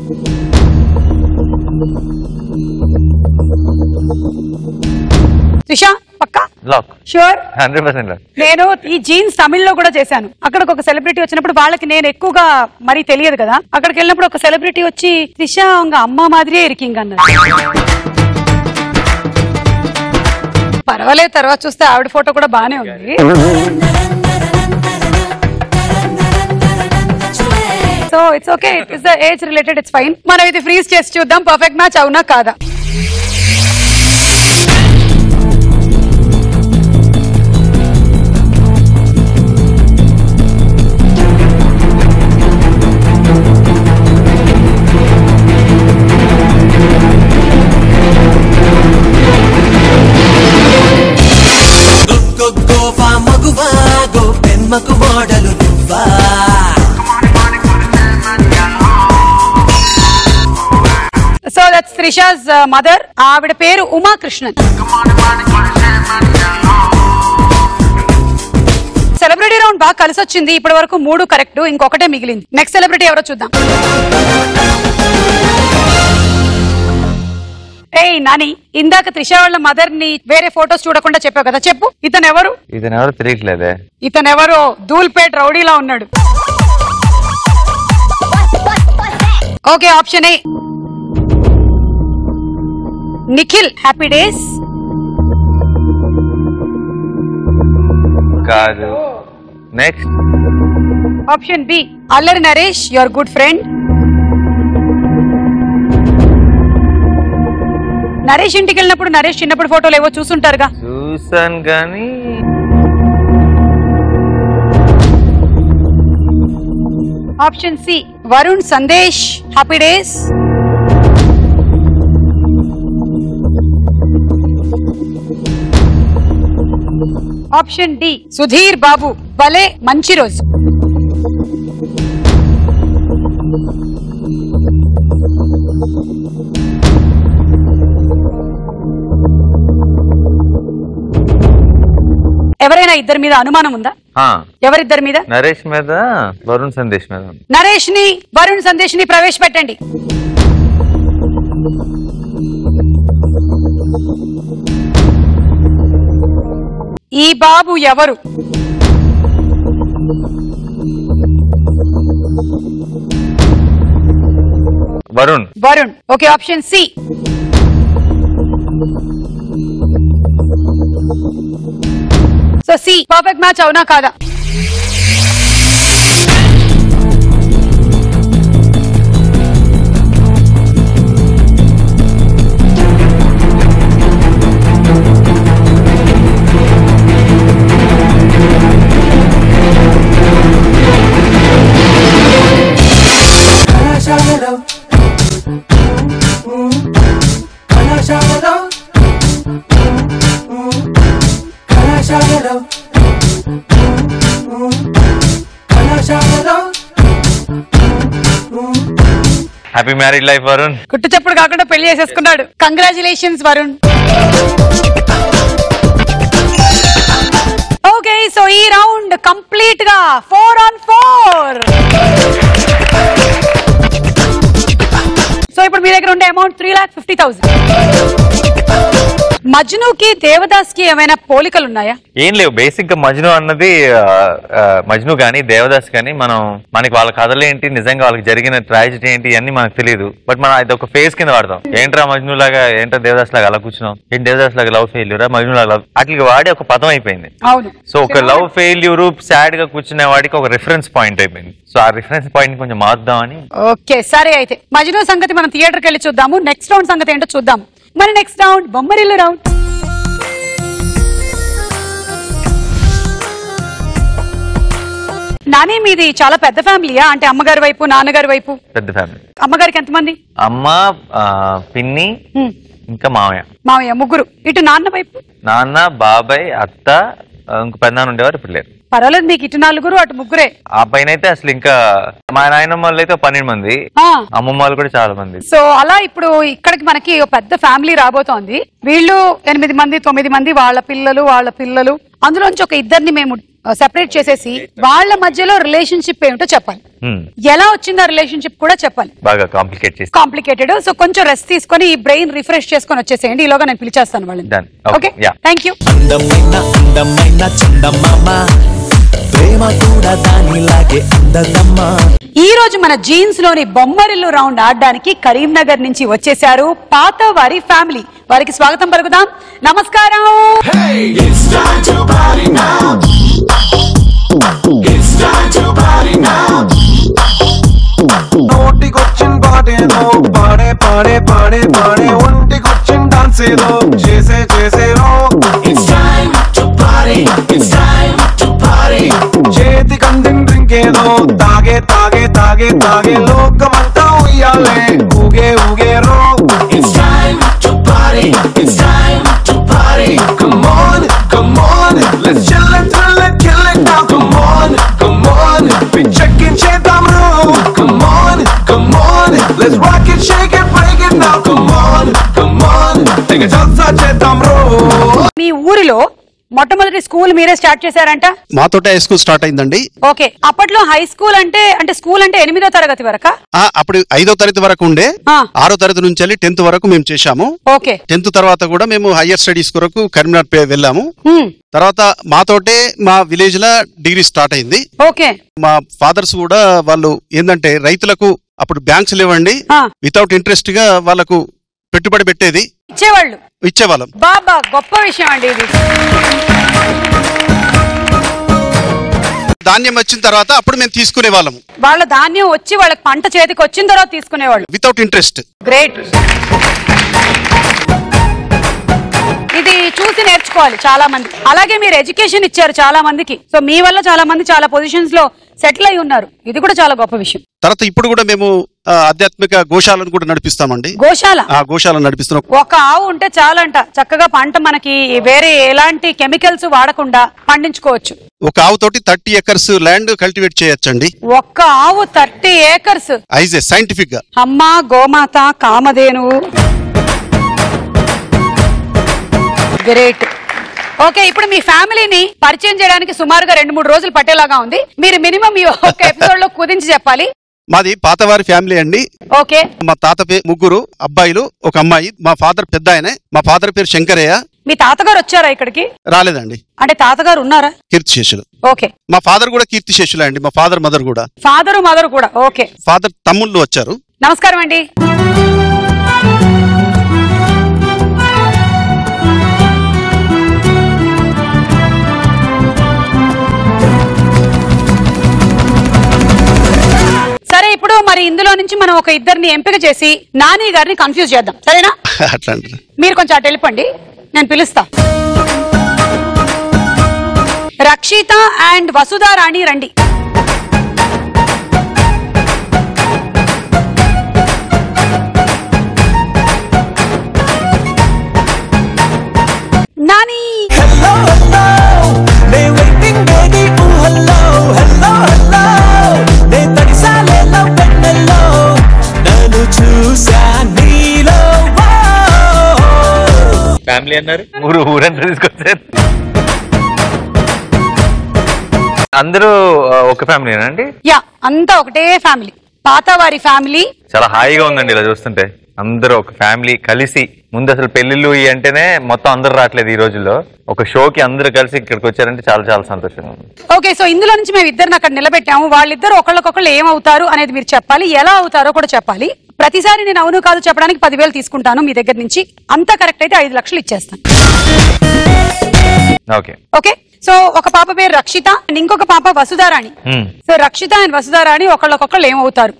[SPEAKER 2] త్రిష పక్కా
[SPEAKER 4] లాక్.
[SPEAKER 2] Sure
[SPEAKER 4] 100% lock.
[SPEAKER 2] నేను ఈ జీన్స్ తమిళ్లో కూడా చేశాను. అక్కడికి ఒక సెలబ్రిటీ వచ్చినప్పుడు వాళ్ళకి నేను ఎక్కువగా మరి తెలియదు కదా, అక్కడికి వెళ్ళినప్పుడు ఒక సెలబ్రిటీ వచ్చి త్రిష ఉங்க అమ్మ మాదిరే ఇరికింగ్ అన్నారు. పర్వాలేదు, తర్వాత చూస్తే ఆవిడ ఫోటో కూడా బానే ఉంది. So it's okay, it's age related, it's fine. మనం ఇది ఫ్రీజ్ చేసి చూద్దాం పర్ఫెక్ట్ మ్యాచ్ అవునా కాదా. So that's Trisha's mother. ఆవిడ పేరు ఉమాకృష్ణన్. సెలబ్రిటీ రౌండ్ బాగా కలిసి వచ్చింది. ఇప్పటి వరకు 3 కరెక్ట్, ఇంకొకటే మిగిలింది. నెక్స్ట్ సెలబ్రిటీ ఎవరో చూద్దాం. ఏయ్ నాని, ఇందాక త్రిష వాళ్ళ మదర్ ని వేరే ఫోటోస్ చూడకుండా చెప్పావు కదా, చెప్పు ఇతను ఎవరు?
[SPEAKER 4] ఇతనెవరు తెలియట్లేదే.
[SPEAKER 2] ఇతనెవరో ధూల్పేట్ రౌడీలా ఉన్నాడు. Okay, option A Nikhil happy days.
[SPEAKER 4] కాదు. Next.
[SPEAKER 2] Option B Allari Naresh, your good friend. Naresh ఇంటికి వెళ్ళినప్పుడు నరేష్ చిన్నప్పుడు ఫోటోలు ఏవో చూసుంటారుగా.
[SPEAKER 4] చూసాను కానీ.
[SPEAKER 2] Option C Varun Sandesh happy days. Option D Sudheer Babu భలే మంచి రోజు. ఎవరైనా ఇద్దరి మీద అనుమానం ఉందా? ఎవరిద్దరి మీద?
[SPEAKER 4] నరేష్ మీద, వరుణ్ సందేశ్ మీద.
[SPEAKER 2] నరేష్ ని వరుణ్ సందేశ్ ని ప్రవేశపెట్టండి. ఈ బాబు ఎవరు?
[SPEAKER 4] Varun.
[SPEAKER 2] Varun. Okay, option C so C perfect match అవునా కాదా?
[SPEAKER 4] Happy married life Varun.
[SPEAKER 2] కుట్టు చెప్పుడు కాకుండా పెళ్లి చేసేసుకున్నాడు. కంగ్రాచులేషన్స్ వరుణ్. ఓకే, సో ఈ రౌండ్ కంప్లీట్ గా 4 on 4. సో ఇప్పుడు మీ దగ్గర ఉండే అమౌంట్ 3,50,000. మజ్నుకి దేవదాస్ కి ఏమైనా పోలికలు ఉన్నాయా?
[SPEAKER 4] ఏం లేవు. బేసిక్ గా మజ్ను అన్నది మజ్ను గానీ దేవదాస్ గానీ మనకి వాళ్ళ కథలు ఏంటి, నిజంగా వాళ్ళకి జరిగిన ట్రాజెడీ ఏంటి అన్ని మనకు తెలియదు. బట్ మనం అది ఒక ఫేస్ కింద వాడతాం. ఏంట్రా మజ్ను లాగా, ఏంట్రా దేవదాస్ లాగా అలా కూర్చున్నాం, ఏంటి దేవదాస్ లాగా లవ్ ఫెయిల్యూరా, మజ్ను లాగా లవ్, అట్లకి వాడి ఒక పదం అయిపోయింది. సో ఒక లవ్ ఫెయిల్యూర్ సాడ్ గా కూర్చునే వాడికి ఒక రిఫరెన్స్ పాయింట్ అయిపోయింది. సో ఆ రిఫరెన్స్ పాయింట్ కొంచెం మార్దామని.
[SPEAKER 2] ఓకే సరే, అయితే మజ్ను సంగతి మనం థియేటర్కి వెళ్ళి చూద్దాము. నెక్స్ట్ రౌండ్ సంగతి ఏంటో చూద్దాం. మరి next round Bommarillu round. Nani, మీది చాలా పెద్ద ఫ్యామిలీయా? అంటే అమ్మగారి వైపు నాన్నగారి వైపు?
[SPEAKER 4] పెద్ద ఫ్యామిలీ.
[SPEAKER 2] అమ్మగారికి ఎంతమంది?
[SPEAKER 4] అమ్మ, పిన్ని, ఇంకా మామయ్య.
[SPEAKER 2] మామయ్య ముగ్గురు. ఇటు నాన్న వైపు?
[SPEAKER 4] నాన్న, బాబాయ్, అత్త, ఇంకో పెద్దనాన్న ఉండేవారు, ఇప్పుడు లేరు.
[SPEAKER 2] పర్వాలేదు, మీకు ఇటు నలుగురు అటు ముగ్గురే.
[SPEAKER 4] ఆ పైన అయితే అసలు ఇంకా మా నాయనమ్మ వాళ్ళు అయితే 12 మంది, అమ్మమ్మ వాళ్ళు కూడా చాలా మంది.
[SPEAKER 2] సో అలా ఇప్పుడు ఇక్కడికి మనకి పెద్ద ఫ్యామిలీ రాబోతోంది. వీళ్ళు 8 మంది 9 మంది, వాళ్ళ పిల్లలు అందులోంచి ఒక ఇద్దరిని మేము సెపరేట్ చేసేసి వాళ్ళ మధ్యలో రిలేషన్షిప్ ఏమిటో చెప్పాలి. ఎలా వచ్చింది ఆ రిలేషన్షిప్ కూడా చెప్పాలి.
[SPEAKER 4] బాగా కాంప్లికేటెడ్. సో కొంచెం రెస్ట్ తీసుకొని ఈ బ్రెయిన్ రిఫ్రెష్ చేసుకొని వచ్చేసేయండి. ఈలోగా నేను పిలిచేస్తాను వాళ్ళని. Okay, thank you.
[SPEAKER 5] అందమైన చందమామ, ప్రేమ కూడా దానిలాగే అందదమ్మా.
[SPEAKER 2] ఈ రోజు మన జీన్స్ లోని బొమ్మరిల్లు రౌండ్ ఆడడానికి కరీంనగర్ నుంచి వచ్చేసారు పాత వారి ఫ్యామిలీ. వారికి స్వాగతం పలుకుదాం. నమస్కారం.
[SPEAKER 1] నోటికొచ్చిన పాటేదో పాడే పాడే పాడే పాడే, ఒంటికొచ్చిన డాన్స్ ఏదో చేసే చేసేరో. చేతి కందిన డ్రింక్ ఏదో తాగే తాగే తాగే తాగే, లోకమంతా ఉయ్యాలే ఊగే ఊగేరో. Come on, come on, let's chill and thrill and kill it now. Come on, come on, we checkin' cheddam room. Come on, come on, let's rock it, shake it, break it now. Come on, come on, take a jalsa cheddam room.
[SPEAKER 2] మీ ఊరిలో మొట్టమొదటి స్కూల్ మీరే స్టార్ట్ చేశారంట?
[SPEAKER 7] మాతోటే హై స్కూల్ స్టార్ట్ అయిందండి.
[SPEAKER 2] ఓకే, అప్పట్లో హై స్కూల్ అంటే స్కూల్ అంటే 8వ తరగతి వరకా?
[SPEAKER 7] అప్పుడు 5వ తరగతి వరకు ఉండే, 6వ తరగతి నుంచి వెళ్ళి 10th వరకు మేము చేశాము.
[SPEAKER 2] ఓకే,
[SPEAKER 7] 10th తర్వాత కూడా మేము హైయర్ స్టడీస్ కొరకు కరీంనగర్ వెళ్ళాము. తర్వాత మాతోటే మా విలేజ్ లో డిగ్రీ స్టార్ట్ అయింది.
[SPEAKER 2] ఓకే,
[SPEAKER 7] మా ఫాదర్స్ కూడా వాళ్ళు ఏంటంటే రైతులకు అప్పుడు బ్యాంక్స్ లేవండి, వితౌట్ ఇంట్రెస్ట్ గా వాళ్ళకు పెట్టుబడి పెట్టేది, ఇచ్చేవాళ్ళం.
[SPEAKER 2] బాబా గొప్ప విషయం అండి ఇది.
[SPEAKER 7] ధాన్యం వచ్చిన తర్వాత అప్పుడు మేము తీసుకునే వాళ్ళము.
[SPEAKER 2] వాళ్ళ ధాన్యం వచ్చి వాళ్ళకి పంట చేతికి వచ్చిన తర్వాత తీసుకునేవాళ్ళు
[SPEAKER 7] వితౌట్ ఇంట్రెస్ట్.
[SPEAKER 2] గ్రేట్. ఇది చూసి నేర్చుకోవాలి చాలా మంది. అలాగే మీరు ఎడ్యుకేషన్ ఇచ్చారు చాలా మందికి. సో మీ వల్ల చాలా మంది చాలా పొజిషన్స్ లో సెటిల్ అయి ఉన్నారు. ఇది కూడా చాలా గొప్ప విషయం.
[SPEAKER 7] తర్వాత ఇప్పుడు కూడా మేము ఆధ్యాత్మిక గోశాలను కూడా నడిపిస్తామండి. గోశాల నడిపిస్తున్నాం.
[SPEAKER 2] ఒక ఆవు ఉంటే చాలంట, చక్కగా పంట మనకి వేరే ఎలాంటి కెమికల్స్ వాడకుండా పండించుకోవచ్చు.
[SPEAKER 7] ఒక ఆవు తోటి 30 acres ల్యాండ్ కల్టివేట్ చేయొచ్చండి.
[SPEAKER 2] ఒక్క ఆవు 30 acres
[SPEAKER 7] ఐజే సైంటిఫిక్ గా.
[SPEAKER 2] అమ్మా గోమాత కామధేనువు. గ్రేట్. ఓకే, ఇప్పుడు మీ ఫ్యామిలీని పరిచయం చేయడానికి సుమారుగా 2-3 రోజులు పట్టేలాగా ఉంది. మీరు మినిమం ఈ ఒక్క ఎపిసోడ్ లో కుదించి చెప్పాలి.
[SPEAKER 7] మాది పాతవారి ఫ్యామిలీ అండి.
[SPEAKER 2] ఓకే,
[SPEAKER 7] మా తాత ముగ్గురు అబ్బాయిలు, ఒక అమ్మాయి. మా ఫాదర్ పెద్ద ఆయన, మా ఫాదర్ పేరు శంకరయ్య.
[SPEAKER 2] మీ తాతగారు వచ్చారా ఇక్కడికి?
[SPEAKER 7] రాలేదండి.
[SPEAKER 2] అంటే తాతగారు ఉన్నారా?
[SPEAKER 7] కీర్తిశేషులు.
[SPEAKER 2] ఓకే,
[SPEAKER 7] మా ఫాదర్ కూడా కీర్తిశేషులే అండి. మా ఫాదర్ మదర్ కూడా.
[SPEAKER 2] ఫాదరు మదర్ కూడా. ఓకే,
[SPEAKER 7] ఫాదర్ తమ్ముళ్ళు వచ్చారు.
[SPEAKER 2] నమస్కారం అండి. సరే, ఇప్పుడు మరి ఇందులో నుంచి మనం ఒక ఇద్దరిని ఎంపిక చేసి నాని గారిని కన్ఫ్యూజ్ చేద్దాం, సరేనా?
[SPEAKER 7] అట్లా
[SPEAKER 2] మీరు కొంచెం అటు వెళ్ళిపోండి, నేను పిలుస్తా. రక్షిత అండ్ వసుధా రాణి రండి. నాని.
[SPEAKER 5] హలో హలో నే వెయిటింగ్ బేబీ ఓ హలో హలో హలో నే తడిసాలే లవ్ పెట్టెల్లో నన్ను చూసా నీలో.
[SPEAKER 4] ఫ్యామిలీ అన్నారు, ఊరంతా తీసుకొచ్చారు. అందరూ ఒక ఫ్యామిలీనా అండి?
[SPEAKER 2] యా, అంతా ఒకటే ఫ్యామిలీ, పాతవారి ఫ్యామిలీ.
[SPEAKER 4] చాలా హాయిగా ఉందండి ఇలా చూస్తుంటే. అందరూ ఒక ఫ్యామిలీ కలిసి ముందు అసలు పెళ్లిళ్ళు అంటేనే మొత్తం అందరు రావట్లేదు ఈ రోజుల్లో. ఒక షోకి అందరూ కలిసి ఇక్కడికి వచ్చారంటే చాలా చాలా సంతోషంగా ఉంది.
[SPEAKER 2] ఓకే, సో ఇందులో నుంచి మేము ఇద్దరిని అక్కడ నిలబెట్టాము. వాళ్ళిద్దరు ఒకళ్ళకొకళ్ళు ఏమవుతారు అనేది మీరు చెప్పాలి, ఎలా అవుతారో కూడా చెప్పాలి. ప్రతిసారి నేను అవును కాదు చెప్పడానికి 10,000 తీసుకుంటాను మీ దగ్గర నుంచి. అంతా కరెక్ట్ అయితే 5 లక్షలు ఇచ్చేస్తాను.
[SPEAKER 4] ఓకే
[SPEAKER 2] ఓకే, సో ఒక పాప పేరు రక్షిత అండ్ ఇంకొక పాప Vasudharani. So Rakshita and Vasudharani ఒకళ్ళకొకళ్ళు ఏమవుతారు?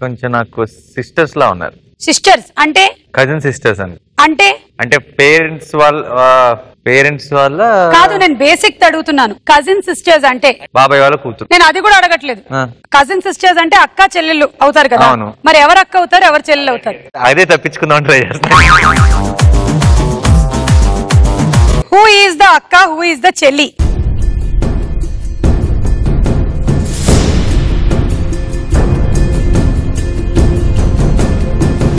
[SPEAKER 4] కొంచెం నాకు సిస్టర్స్ లా ఉన్నారు.
[SPEAKER 2] సిస్టర్స్ అంటే?
[SPEAKER 4] కజిన్ సిస్టర్స్ అని.
[SPEAKER 2] అంటే
[SPEAKER 4] అంటే పేరెంట్స్ వాళ్ళ
[SPEAKER 2] కాదు, నేను బేసిక్ అడుగుతున్నాను. కజిన్ సిస్టర్స్ అంటే
[SPEAKER 4] బాబాయ్ వాళ్ళ కూతురు.
[SPEAKER 2] నేను అది కూడా అడగట్లేదు. కజిన్ సిస్టర్స్ అంటే అక్క చెల్లెళ్ళు అవుతారు కదా.
[SPEAKER 4] అవును.
[SPEAKER 2] మరి ఎవరు అక్క అవుతారు, ఎవరు చెల్లెలు అవుతారు?
[SPEAKER 4] అదే తప్పించుకుందాం ట్రై చేస్తాను.
[SPEAKER 2] హూ ఈజ్ ద అక్క, హూ ఈజ్ ద చెల్లి?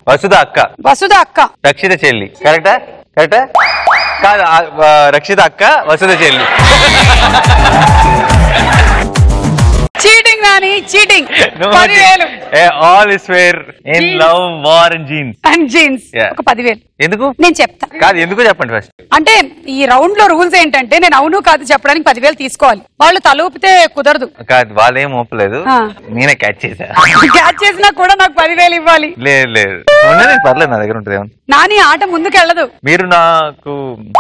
[SPEAKER 4] వసుధ అక్క.
[SPEAKER 2] వసుధ అక్క.
[SPEAKER 4] రక్షిత చెల్లి. కరెక్టా? కరెక్టా కాదు, రక్షిత అక్క, వసుధ చెల్లి.
[SPEAKER 2] Cheating Nani, cheating. 10,000.
[SPEAKER 4] All is fair in love, war and jeans.
[SPEAKER 2] And jeans. ఒక 10,000
[SPEAKER 4] ఎందుకు?
[SPEAKER 2] నేను చెప్తా.
[SPEAKER 4] కాదు, ఎందుకు చెప్పండి ఫస్ట్.
[SPEAKER 2] అంటే ఈ రౌండ్ లో రూల్స్ ఏంటంటే నేను అవును కాదు చెప్పడానికి 10,000 తీసుకోవాలి. వాళ్ళు తలూపితే కుదరదు.
[SPEAKER 4] కాదు, వాళ్ళేం ఊపలేదు, నేనే క్యాచ్ చేశా.
[SPEAKER 2] క్యాచ్ చేసినా కూడా నాకు 10,000 ఇవ్వాలి.
[SPEAKER 4] లేదు లేదు, పర్లేదు, నా దగ్గర ఉంటుంది.
[SPEAKER 2] నాని ఆట ముందుకెళ్ళదు.
[SPEAKER 4] మీరు నాకు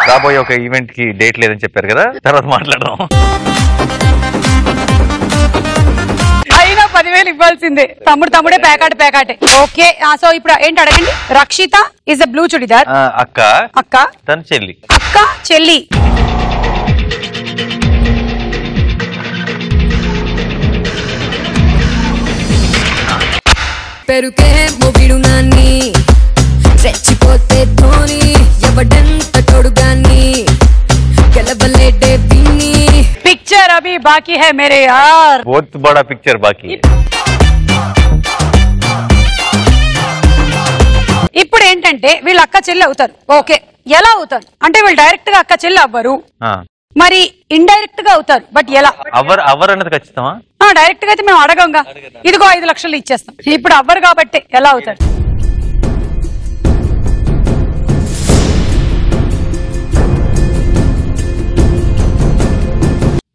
[SPEAKER 4] రాబోయే ఒక ఈవెంట్ కి డేట్ లేదని చెప్పారు కదా, తర్వాత మాట్లాడదాం.
[SPEAKER 2] అయినా 10,000 ఇవ్వాల్సిందే. తమ్ముడే పేకాటే. ఓకే, సో ఇప్పుడు ఏంటి అడగండి. రక్షిత ఇస్ అ బ్లూ చుడిదార్.
[SPEAKER 4] అక్క.
[SPEAKER 2] అక్క.
[SPEAKER 4] తన చెల్లి.
[SPEAKER 2] అక్క చెల్లి.
[SPEAKER 3] పెరుకే మొగిడు నాన్ని రెచ్చిపోతే ధోని ఎవడంత తొడుగాన్ని గెలవలేడే విన్ని.
[SPEAKER 2] పిక్చర్ అభి బాకీ హై మేరే యార్.
[SPEAKER 4] बहुत बड़ा पिक्चर बाकी.
[SPEAKER 2] ఇప్పుడు ఏంటంటే వీళ్ళు అక్క చెల్లి అవుతారు. ఓకే, ఎలా అవుతారు అంటే వీళ్ళు డైరెక్ట్ గా అక్క చెల్లి అవ్వరు, మరి ఇండైరెక్ట్ గా అవుతారు. బట్ ఎలా?
[SPEAKER 4] అవర్ అన్నది ఖచ్చితమా?
[SPEAKER 2] డైరెక్ట్ గా అయితే మేము అడగంగా. ఇదిగో 5 లక్షలు ఇచ్చేస్తాం. ఇప్పుడు అవ్వరు కాబట్టి ఎలా అవుతారు?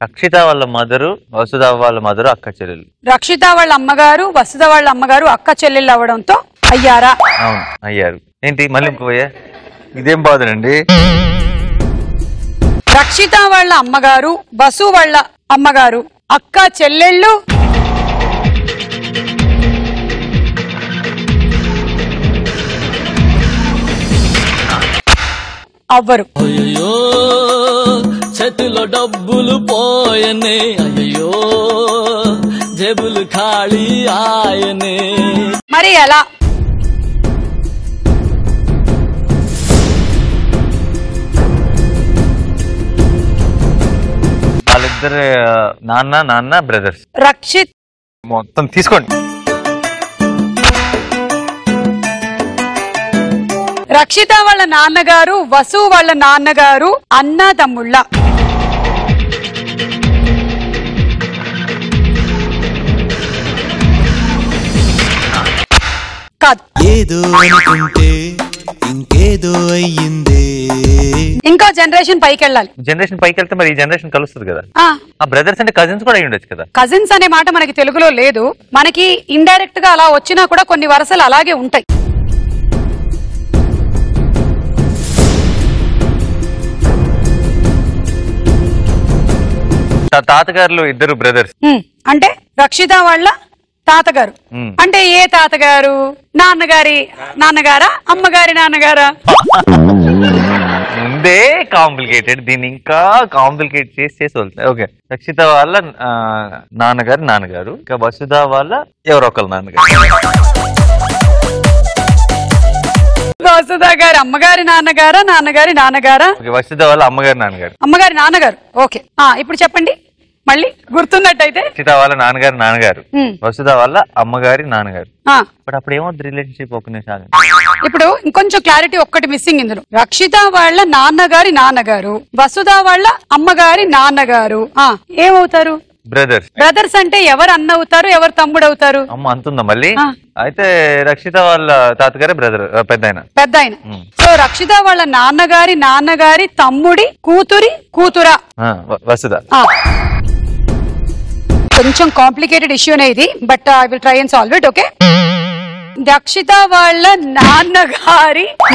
[SPEAKER 4] రక్షిత వాళ్ళ మదరు, వసుధ వాళ్ళ మదరు అక్క చెల్లెలు.
[SPEAKER 2] రక్షిత వాళ్ళ అమ్మగారు, వసుధ వాళ్ళ అమ్మగారు అక్క చెల్లెళ్ళు అవ్వడంతో అయ్యారా?
[SPEAKER 4] అవును, అయ్యారు. ఏంటి మళ్ళీ ఇంకోయా? ఇదేం బాధనండి.
[SPEAKER 2] రక్షిత వాళ్ళ అమ్మగారు, వసు వాళ్ళ అమ్మగారు అక్క చెల్లెళ్ళు అవ్వరు.
[SPEAKER 5] అయ్యో చేతిలో డబ్బులు పోయనే, అయ్యో జేబులు ఖాళీ ఆయనే.
[SPEAKER 2] మరి ఎలా?
[SPEAKER 4] వాళ్ళిద్దరు నాన్న బ్రదర్స్.
[SPEAKER 2] రక్షిత్
[SPEAKER 4] మొత్తం తీసుకోండి.
[SPEAKER 2] రక్షిత వాళ్ళ నాన్నగారు, వసు వాళ్ళ నాన్నగారు అన్న తమ్ముళ్ళ. కాదు.
[SPEAKER 5] ఏదో అనుకుంటే ఇంకేదో అయ్యిందే.
[SPEAKER 2] ఇంకో జనరేషన్ పైకి వెళ్ళాలి.
[SPEAKER 4] జనరేషన్ పైకి వెళ్తే మరి ఈ జనరేషన్ కలుస్తుంది కదా. ఆ బ్రదర్స్ అంటే కజిన్స్ కూడా అయి ఉండొచ్చు కదా.
[SPEAKER 2] కజిన్స్ అనే మాట మనకి తెలుగులో లేదు. మనకి ఇండైరెక్ట్ గా అలా వచ్చినా కూడా కొన్ని వరుసలు అలాగే ఉంటాయి.
[SPEAKER 4] తాతగారులు ఇద్దరు బ్రదర్స్.
[SPEAKER 2] అంటే రక్షిత వాళ్ళ తాతగారు. అంటే ఏ తాతగారు? నాన్నగారా, అమ్మగారి నాన్నగారా?
[SPEAKER 4] ముందే కాంప్లికేటెడ్, దీన్ని ఇంకా కాంప్లికేట్ చేసి వెళ్తాయి. ఓకే, రక్షిత వాళ్ళ నాన్నగారు, ఇంకా వసుధ వాళ్ళ ఎవరొకరు నాన్నగారు.
[SPEAKER 2] వసుధ గారి అమ్మగారి నాన్నగారా, నాన్నగారి నాన్నగారా?
[SPEAKER 4] వసుధ వాళ్ళ అమ్మగారి నాన్నగారు.
[SPEAKER 2] అమ్మగారి నాన్నగారు. ఓకే, ఇప్పుడు చెప్పండి. మళ్ళీ గుర్తున్నట్టయితే
[SPEAKER 4] రక్షిత వాళ్ళ నాన్నగారు వసుధ వాళ్ళ అమ్మగారి నాన్నగారు. బట్ అప్పుడు ఏమవుతుంది రిలేషన్షిప్? ఒక నిమిషం.
[SPEAKER 2] ఇప్పుడు ఇంకొంచెం క్లారిటీ ఒక్కటి మిస్సింగ్ ఇందులో. రక్షిత వాళ్ళ నాన్నగారు వసుధ వాళ్ళ అమ్మగారి నాన్నగారు ఏమవుతారు? బ్రదర్స్ అంటే ఎవరు అన్న అవుతారు, ఎవరు తమ్ముడు అవుతారు?
[SPEAKER 4] అమ్మ అంతుందా మళ్ళీ? అయితే రక్షిత వాళ్ళ తాతగారే బ్రదర్, పెద్ద ఆయన. సో రక్షిత వాళ్ళ నాన్నగారి తమ్ముడి కూతురా వసుధ.
[SPEAKER 2] కొంచెం కాంప్లికేటెడ్ ఇష్యూనే ఇది, but I will try and solve it. Okay, Rakshita వాళ్ళ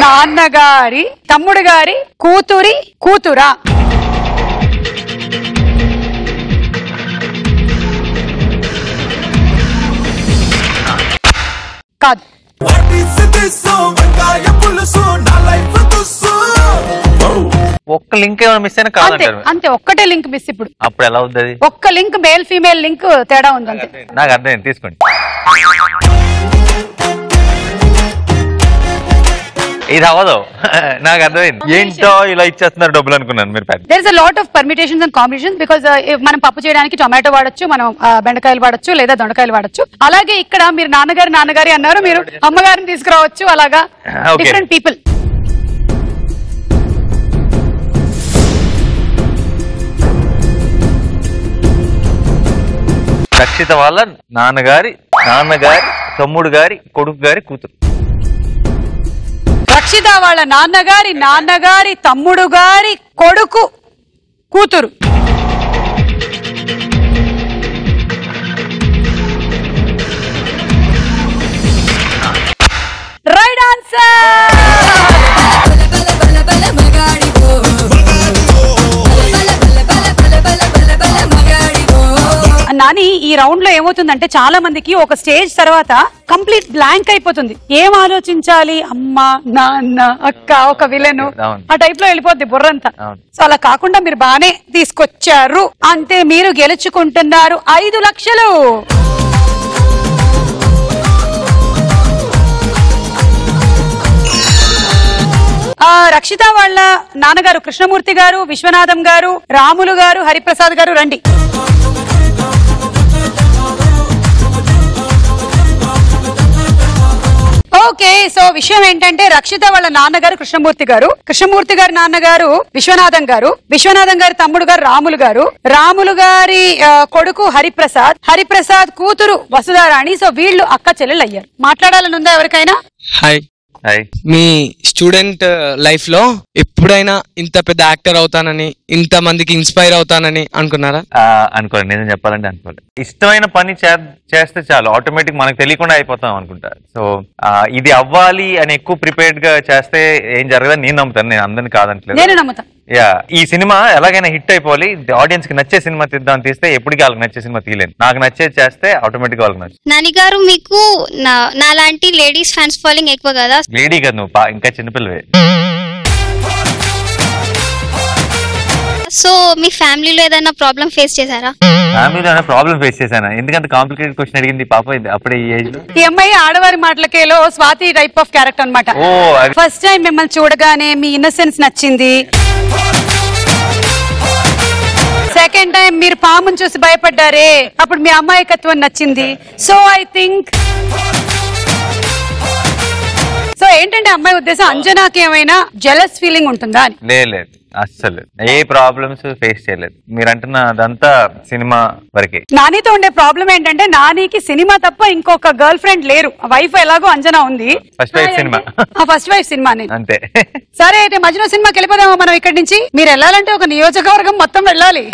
[SPEAKER 2] నాన్నగారి తమ్ముడు గారి కూతురా? కాదు.
[SPEAKER 4] ఒక్క లింక్ ఏమైనా మిస్ అయినా కాదంటారు.
[SPEAKER 2] అంతే, ఒక్కటే లింక్ మిస్. ఇప్పుడు
[SPEAKER 4] అప్పుడు ఎలా అవుతుంది?
[SPEAKER 2] ఒక్క లింక్, మేల్ ఫీమేల్ లింక్ తేడా ఉంది అంతే.
[SPEAKER 4] నాకు అర్థమైంది, తీసుకోండి. ఇది అవ్వదు, నాకు అర్థమైంది. ఏంటో ఇలా ఇచ్చేస్తున్నారు డబ్బులు అనుకున్నాను. మీరు
[SPEAKER 2] there is a lot of permutations and combinations. Because మనం పప్పు చేయడానికి టొమాటో వాడచ్చు, మనం బెండకాయలు వాడచ్చు, లేదా దొండకాయలు వాడచ్చు. అలాగే ఇక్కడ మీరు నాన్నగారి అన్నారు, మీరు అమ్మగారిని తీసుకురావచ్చు. అలాగా డిఫరెంట్ పీపుల్.
[SPEAKER 4] రక్షిత వాళ్ళ నాన్నగారి తమ్ముడు గారి కొడుకు గారి కూతురు.
[SPEAKER 2] రక్షిత వాళ్ళ నాన్నగారి తమ్ముడు గారి కొడుకు కూతురు. Right answer. నాని, ఈ రౌండ్ లో ఏమవుతుందంటే చాలా మందికి ఒక స్టేజ్ తర్వాత కంప్లీట్ బ్లాంక్ అయిపోతుంది. ఏం ఆలోచించాలి, అమ్మ నాన్న అక్క ఒక విలన్ ఆ టైప్ లో వెళ్ళిపోద్ది బుర్రంతా. సో అలా కాకుండా మీరు బానే తీసుకొచ్చారు, అంతే. మీరు గెలుచుకుంటున్నారు 5 లక్షలు. రక్షిత వాళ్ళ నాన్నగారు కృష్ణమూర్తి గారు, విశ్వనాథం గారు, రాములు గారు, హరిప్రసాద్ గారు రండి. ఓకే, సో విషయం ఏంటంటే రక్షిత వాళ్ళ నాన్నగారు కృష్ణమూర్తి గారి నాన్నగారు విశ్వనాథం గారి తమ్ముడు గారు రాములు గారి కొడుకు హరిప్రసాద్ కూతురు వసుధారాణి. సో వీళ్ళు అక్క చెల్లెలు అయ్యారు. మాట్లాడాలని ఉందా ఎవరికైనా?
[SPEAKER 8] హాయ్. మీ స్టూడెంట్ లైఫ్ లో ఎప్పుడైనా ఇంత పెద్ద యాక్టర్ అవుతానని, ఇంత మందికి ఇన్స్పైర్ అవుతానని అనుకున్నారా?
[SPEAKER 4] అనుకోలేదు, నిజం చెప్పాలంటే అనుకోలేదు. ఇష్టమైన పని చేస్తే చాలు, ఆటోమేటిక్ మనకు తెలియకుండా అయిపోతాం అనుకుంటా. సో ఇది అవ్వాలి అని ఎక్కువ ప్రిపేర్డ్ గా చేస్తే ఏం జరగదని నేను నమ్ముతాను. నేను అందరిని కాదంటలేదు,
[SPEAKER 2] నేను నమ్ముతాను.
[SPEAKER 4] ఈ సినిమా ఎలాగైనా హిట్ అయిపోవాలి, ఆడియన్స్ కి నచ్చే సినిమా తీద్దాం. తీస్తే ఎప్పటికీ వాళ్ళకి నచ్చే సినిమా తీయలేదు. నాకు నచ్చేది చేస్తే ఆటోమేటిక్ వాళ్ళకి నచ్చు.
[SPEAKER 9] నాని గారు, మీకు నాలాంటి లేడీస్ ఫ్యాన్స్ ఫాలోయింగ్ ఎక్కువ కదా?
[SPEAKER 4] లేడీ కదా నువ్వు, ఇంకా చిన్నపిల్లవే.
[SPEAKER 9] సో మీ ఫ్యామిలీలో ఏదైనా ప్రాబ్లం ఫేస్ చేశారా?
[SPEAKER 4] ఫ్యామిలీలో ప్రాబ్లం ఫేస్ చేశానా? ఎందుకంత కాంప్లికేటెడ్ క్వశ్చన్ అడిగింది పాప అప్పుడే ఈ ఏజ్ లో.
[SPEAKER 2] ఈ అమ్మాయి ఆడవారి మాటలకేలో స్వాతి టైప్ ఆఫ్ క్యారెక్టర్ అన్నమాట. ఫస్ట్ టైం మిమ్మల్ని చూడగానే మీ ఇన్నసెన్స్ నచ్చింది. సెకండ్ టైం మీరు పాముని చూసి భయపడ్డారే, అప్పుడు మీ అమాయకత్వం నచ్చింది. సో ఐ థింక్ సో ఏంటంటే అమ్మాయి ఉద్దేశం అంజనాకి ఏమైనా జెలస్ ఫీలింగ్ ఉంటుందా అని?
[SPEAKER 4] లేదు, అస్సలు ఏ ప్రాబ్లమ్స్ ఫేస్ చేయలేదు. మీరు అంటున్న అదంతా సినిమా వరకే.
[SPEAKER 2] నానితో ఉండే ప్రాబ్లం ఏంటంటే నానికి సినిమా తప్ప ఇంకొక గర్ల్ ఫ్రెండ్ లేరు. వైఫ్ ఎలాగో అంజనా ఉంది.
[SPEAKER 4] First wife cinema,
[SPEAKER 2] first wife cinema అంతే. సరే అయితే మజ్ను సినిమాకి వెళ్ళిపోదామా మనం ఇక్కడి నుంచి? మీరు వెళ్ళాలంటే ఒక నియోజకవర్గం మొత్తం వెళ్ళాలి.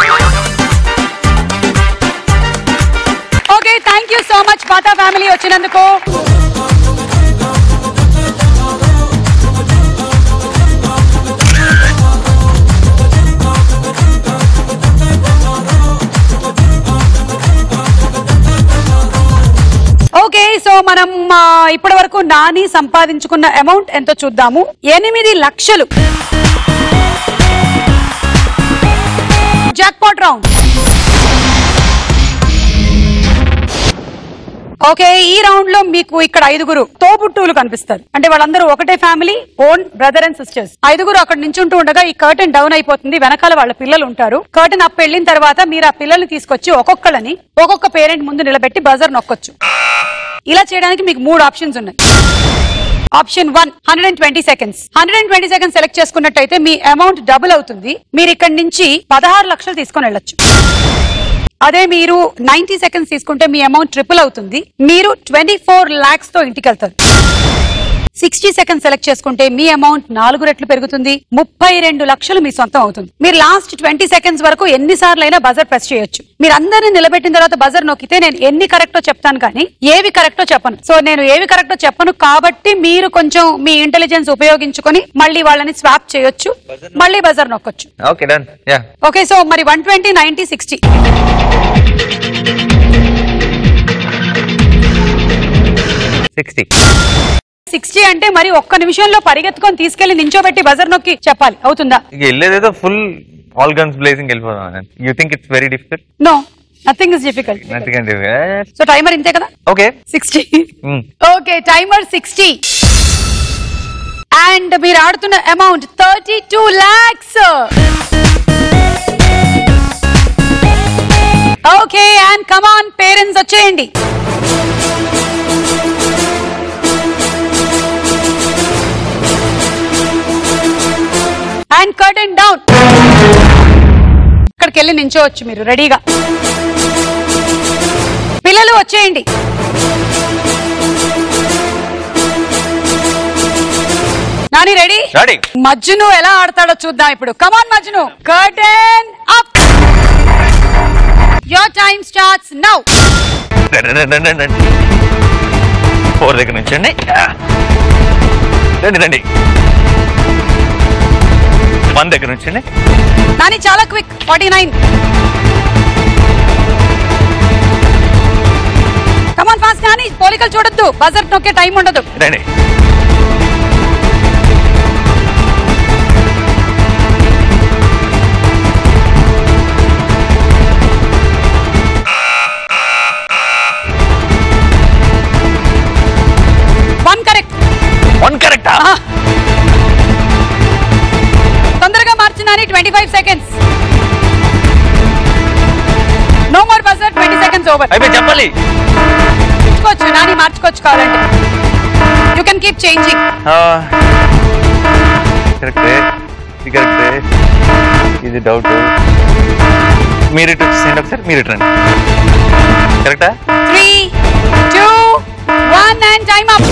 [SPEAKER 2] Okay, thank you so much పాతా family వచ్చినందుకు. ఓకే, సో మనం ఇప్పటి వరకు నాని సంపాదించుకున్న అమౌంట్ ఎంతో చూద్దాము. 8 లక్షలు. Jackpot round. ఓకే, ఈ రౌండ్ లో మీకు ఇక్కడ 5 తోబుట్టువులు కనిపిస్తారు. అంటే వాళ్ళందరూ ఒకటే family, own brother and sisters. 5 అక్కడ నించుంటూ ఉండగా ఈ కర్టెన్ డౌన్ అయిపోతుంది. వెనకాల వాళ్ళ పిల్లలు ఉంటారు. కర్టెన్ అప్ వెళ్ళిన తర్వాత మీరు ఆ పిల్లల్ని తీసుకొచ్చి ఒక్కొక్కళ్ళని ఒక్కొక్క పేరెంట్ ముందు నిలబెట్టి బజర్ నొక్కొచ్చు. ఇలా చేయడానికి మీకు 3 ఆప్షన్స్ ఉన్నాయి. Option 1 120 seconds. 120 సెకండ్స్ సెలెక్ట్ చేసుకున్నట్టయితే మీ అమౌంట్ డబుల్ అవుతుంది. మీరు ఇక్కడ నుంచి 16 లక్షలు తీసుకొని వెళ్ళొచ్చు. అదే మీరు 90 సెకండ్స్ తీసుకుంటే మీ అమౌంట్ ట్రిపుల్ అవుతుంది. మీరు 24 lakhs తో ఇంటికి వెళ్తారు. 60 సెకండ్స్ సెలెక్ట్ చేసుకుంటే మీ అమౌంట్ 4 రెట్లు పెరుగుతుంది. 32 లక్షలు మీ సొంతం అవుతుంది. మీరు లాస్ట్ 20 సెకండ్స్ వరకు ఎన్నిసార్లు అయినా బజర్ ప్రెస్ చేయొచ్చు. మీరు అందరిని నిలబెట్టిన తర్వాత బజర్ నొక్కితే నేను ఎన్ని కరెక్టో చెప్తాను కానీ ఏవి కరెక్టో చెప్పను. సో నేను ఏవి కరెక్టో చెప్పను కాబట్టి మీరు కొంచెం మీ ఇంటెలిజెన్స్ ఉపయోగించుకొని మళ్ళీ వాళ్ళని స్వాప్ చేయొచ్చు, మళ్ళీ బజర్ నొక్కొచ్చు.
[SPEAKER 4] Okay done. Yeah
[SPEAKER 2] okay, so మరి 120 90 60 60 అంటే మరి ఒక్క నిమిషంలో పరిగెత్తుకొని తీసుకెళ్లి నించోబెట్టి బజర్ నొక్కి చెప్పాలి. అవుతుందా?
[SPEAKER 4] వెళ్ళేదేదో ఫుల్ ఆల్ గన్స్ బ్లేజింగ్ వెళ్ళిపోదాం. You think it's very difficult?
[SPEAKER 2] No, nothing is difficult. So timer ఇంతే కదా?
[SPEAKER 4] ఓకే
[SPEAKER 2] 60. ఓకే, టైమర్ 60 అండ్ మీరు ఆడుతున్న amount 32 lakhs. Okay, and come on parents వచ్చేయండి. And curtain down. ఇక్కడికి వెళ్ళి నించోవచ్చు మీరు రెడీగా. పిల్లలు వచ్చేయండి. నాని రెడీ? మజ్ను ఎలా ఆడతాడో చూద్దాం ఇప్పుడు. Come on Majnu, curtain up. Your time starts now.
[SPEAKER 4] 4 దగ్గర నుంచి రండి. రండి 1 దగ్గర నుంచి.
[SPEAKER 2] నాని చాలా క్విక్. 49. కమాన్ ఫాస్ట్ నాని, పోలికలు చూడొద్దు. బజర్ నొక్కే టైం ఉండదు.
[SPEAKER 4] రండి. వన్ కరెక్టా?
[SPEAKER 2] తొందరగా మార్చినాని. 25 seconds. No more buzzer. 20 seconds over.
[SPEAKER 4] అయిపోయి చెప్పాలి.
[SPEAKER 2] మార్చుకోవచ్చు నాని, మార్చుకోవచ్చు కావాలంటే. You can keep changing.
[SPEAKER 4] కరెక్టే, ఇది కరెక్టే, ఇది డౌట్. మీరు ఇటు వచ్చేయండి ఒకసారి. మీరు ఇటు రండి. కరెక్టా?
[SPEAKER 2] 3 2 1 అండ్ టైమ్ అప్.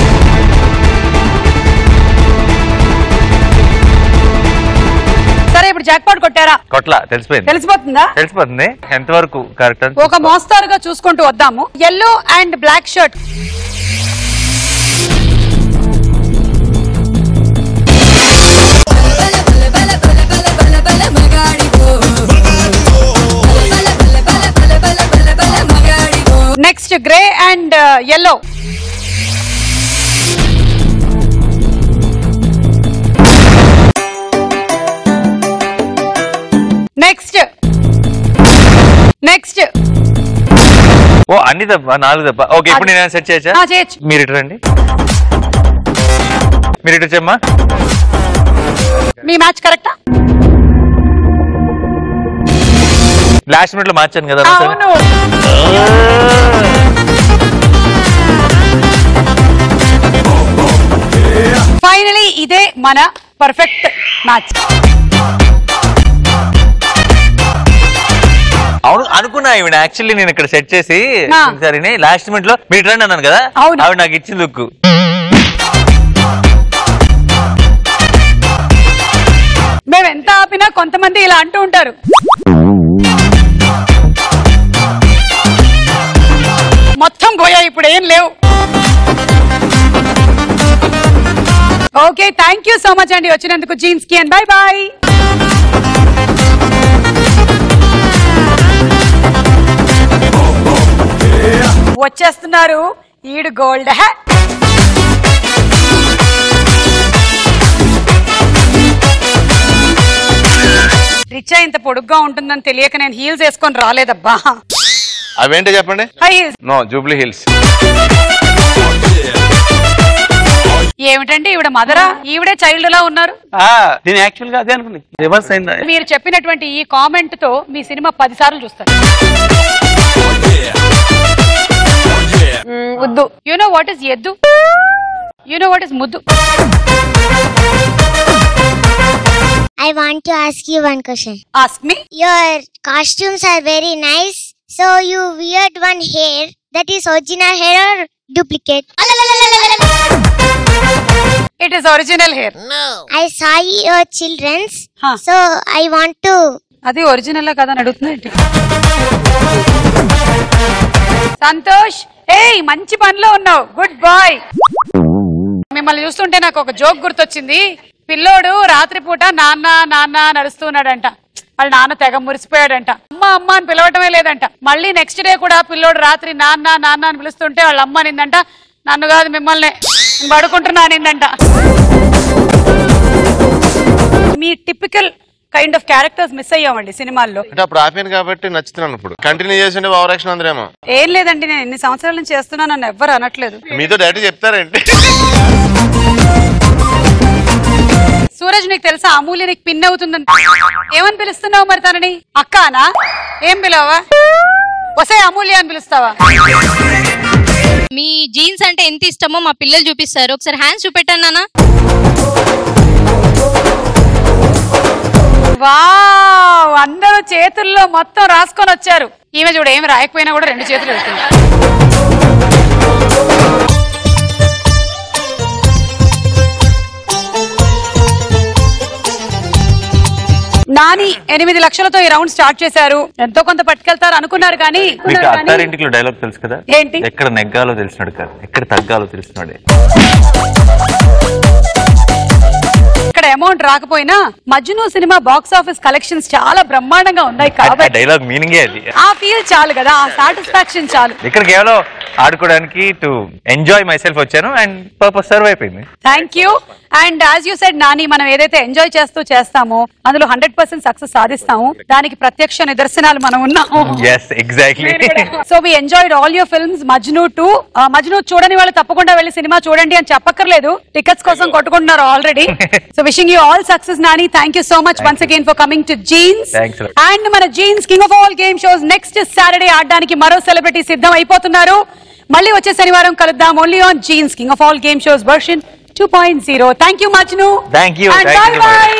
[SPEAKER 2] సరే, ఇప్పుడు జాక్పాట్ కొట్టారా?
[SPEAKER 4] కొట్లా, తెలిసిపోయింది.
[SPEAKER 2] తెలిసిపోతుందా?
[SPEAKER 4] తెలిసిపోతుంది. ఎంతవరకు కరెక్ట్?
[SPEAKER 2] ఒక మోస్తారుగా చూసుకుంటూ వద్దాము. yellow and black shirt. Next grey and yellow. Next
[SPEAKER 4] ఓ అన్ని దెబ్బ, 4 దెబ్బ. ఓకే, ఇప్పుడు నేను సెట్ చేయొచ్చా?
[SPEAKER 2] చేయొచ్చు.
[SPEAKER 4] మీరు ఇటు రండి. మీరు ఇటు వచ్చమ్మా.
[SPEAKER 2] మీ మ్యాచ్ కరెక్టా?
[SPEAKER 4] లాస్ట్ మినిట్ లో మార్చాను కదా.
[SPEAKER 2] అవును. ఫైనలీ ఇదే మన పర్ఫెక్ట్ మ్యాచ్.
[SPEAKER 4] అవును అనుకున్నా. ఈవిడ యాక్చువల్లీ నేను ఇక్కడ సెట్ చేసి సరే లాస్ట్ మినిట్ లో మీరు రండి అన్నాను కదా, ఆవిడ నాకు ఇచ్చింది లుక్.
[SPEAKER 2] మేము ఎంత ఆపినా కొంతమంది ఇలా అంటూ ఉంటారు. మొత్తం పోయా, ఇప్పుడు ఏం లేవు. Okay, thank you so much అండి వచ్చినందుకు జీన్స్ కి. And bye bye. వచ్చేస్తున్నారు ఈడు గోల్డ్. రిచా ఇంత పొడుగ్గా ఉంటుందని తెలియక నేను హీల్స్ వేసుకొని రాలేదబ్బా.
[SPEAKER 10] అవేంటో చెప్పండి.
[SPEAKER 2] High heels.
[SPEAKER 10] No, Jubilee Hills.
[SPEAKER 2] ఏమిటండి ఈవిడ మదరా? ఈవిడే చైల్డ్ లా ఉన్నారు.
[SPEAKER 11] నేను యాక్చువల్ గా అదే అనుకున్నా, రివర్స్ అయిందా?
[SPEAKER 2] మీరు చెప్పినటువంటి ఈ కామెంట్ తో మీ సినిమా 10 సార్లు చూస్తారు. ముద్దు. యు నో వాట్ ఇస్ ఎద్దు? యు నో వాట్ ఇస్ ముద్దు?
[SPEAKER 12] I want to ask you one question.
[SPEAKER 2] Ask me.
[SPEAKER 12] Your costumes are very nice. So you weared one hair. That is original hair or duplicate?
[SPEAKER 2] It is original hair.
[SPEAKER 12] No. I saw your children's. So I want to.
[SPEAKER 2] అది ఒరిజినల్ కదా అని అడుగుతున్నా. సంతోష్, ఏయ్ మంచి పనిలో ఉన్నావు, గుడ్ బాయ్. మిమ్మల్ని చూస్తుంటే నాకు ఒక జోక్ గుర్తొచ్చింది. పిల్లోడు రాత్రిపూట నాన్న నాన్న నడుస్తున్నాడంట. వాళ్ళ నాన్న తెగ మురిసిపోయాడంట. అమ్మ అమ్మ అని పిలవటమే లేదంట. మళ్ళీ నెక్స్ట్ డే కూడా పిల్లోడు రాత్రి నాన్న నాన్న అని పిలుస్తుంటే వాళ్ళ అమ్మ అనిందంట, నన్ను కాదు మిమ్మల్ని పడుకుంటున్నా అనిందంట. మీ typical kind of characters miss అయ్యామండి సినిమాల్లో.
[SPEAKER 10] అంటే అప్పుడు ఆపాను కాబట్టి నచ్చుతున్నాను. ఇప్పుడు కంటిన్యూ చేసి ఓవర్ యాక్షన్ అందరేమో.
[SPEAKER 2] ఏం లేదండి, నేను ఎన్ని సంవత్సరాల నుంచి చేస్తున్నా, నన్ను ఎవ్వరు అనట్లేదు.
[SPEAKER 10] మీతో డైరెక్ట్ చెప్తారేంటి?
[SPEAKER 2] సూరజ్, నీకు తెలుసా అమూల్య నీకు పిన్ అవుతుందని? ఏమని పిలుస్తున్నావు మరి తనని? అక్కానా? ఏం పిలవా? వసే అమూల్య అని పిలుస్తావా?
[SPEAKER 13] మీ జీన్స్ అంటే ఎంత ఇష్టమో మా పిల్లలు చూపిస్తారు. ఒకసారి హ్యాండ్స్ చూపెట్టాను నాన్న.
[SPEAKER 2] వావ్, అందరూ చేతుల్లో మొత్తం రాసుకొని వచ్చారు. ఈమె చూడ ఏమి రాయకపోయినా కూడా 2 చేతులు వెళ్తుంది. నాని 8 లక్షలతో ఈ రౌండ్ స్టార్ట్ చేశారు. ఎంతో కొంత పట్టుకెళ్తారు అనుకున్నారు కానీ
[SPEAKER 4] మీకు అత్తారింటిలో డైలాగ్ తెలుసు కదా,
[SPEAKER 2] ఏంటి?
[SPEAKER 4] ఎక్కడ నెగ్గాలో తెలిసినాడు కాదు, ఎక్కడ తగ్గాలో తెలిసినాడే.
[SPEAKER 2] ఇక్కడ అమౌంట్ రాకపోయినా Majnu cinema box office collections చాలా బ్రహ్మాండంగా ఉన్నాయి కాబట్టి
[SPEAKER 4] డైలాగ్ మీనింగే అది.
[SPEAKER 2] ఆ ఫీల్ చాలు కదా, ఆ సాటిస్ఫాక్షన్ చాలు.
[SPEAKER 4] ఇక్కడ కేవలం ఆడుకోవడానికి టు ఎంజాయ్ మై సెల్ఫ్ వచ్చాను అండ్ పర్పస్ సర్వ్ అయిపోయింది.
[SPEAKER 2] Thank you. And as you said Nani, మనం ఏదైతే ఎంజాయ్ చేస్తూ చేస్తామో అందులో 100% సక్సెస్ సాధిస్తాము. దానికి ప్రత్యక్ష నిదర్శనాలు మనం ఉన్నాము.
[SPEAKER 4] yes exactly.
[SPEAKER 2] So we enjoyed all your films. Majnu 2. Majnu చూడని వాళ్ళు తప్పకుండా వెళ్ళి సినిమా చూడండి అని చెప్పక్కర్లేదు, టికెట్స్ కోసం కొట్టుకుంటున్నారు already. So wishing you all success Nani. Thank you so much once again for coming to Genes. And మన Genes king of all game shows next Saturday ఆడడానికి మరో సెలబ్రిటీ సిద్ధం అయిపోతున్నారు. మళ్ళీ వచ్చే శనివారం కలుద్దాం only on Genes king of all game shows version 2.0. Thank you, Majnu.
[SPEAKER 4] Thank you.
[SPEAKER 2] And bye-bye.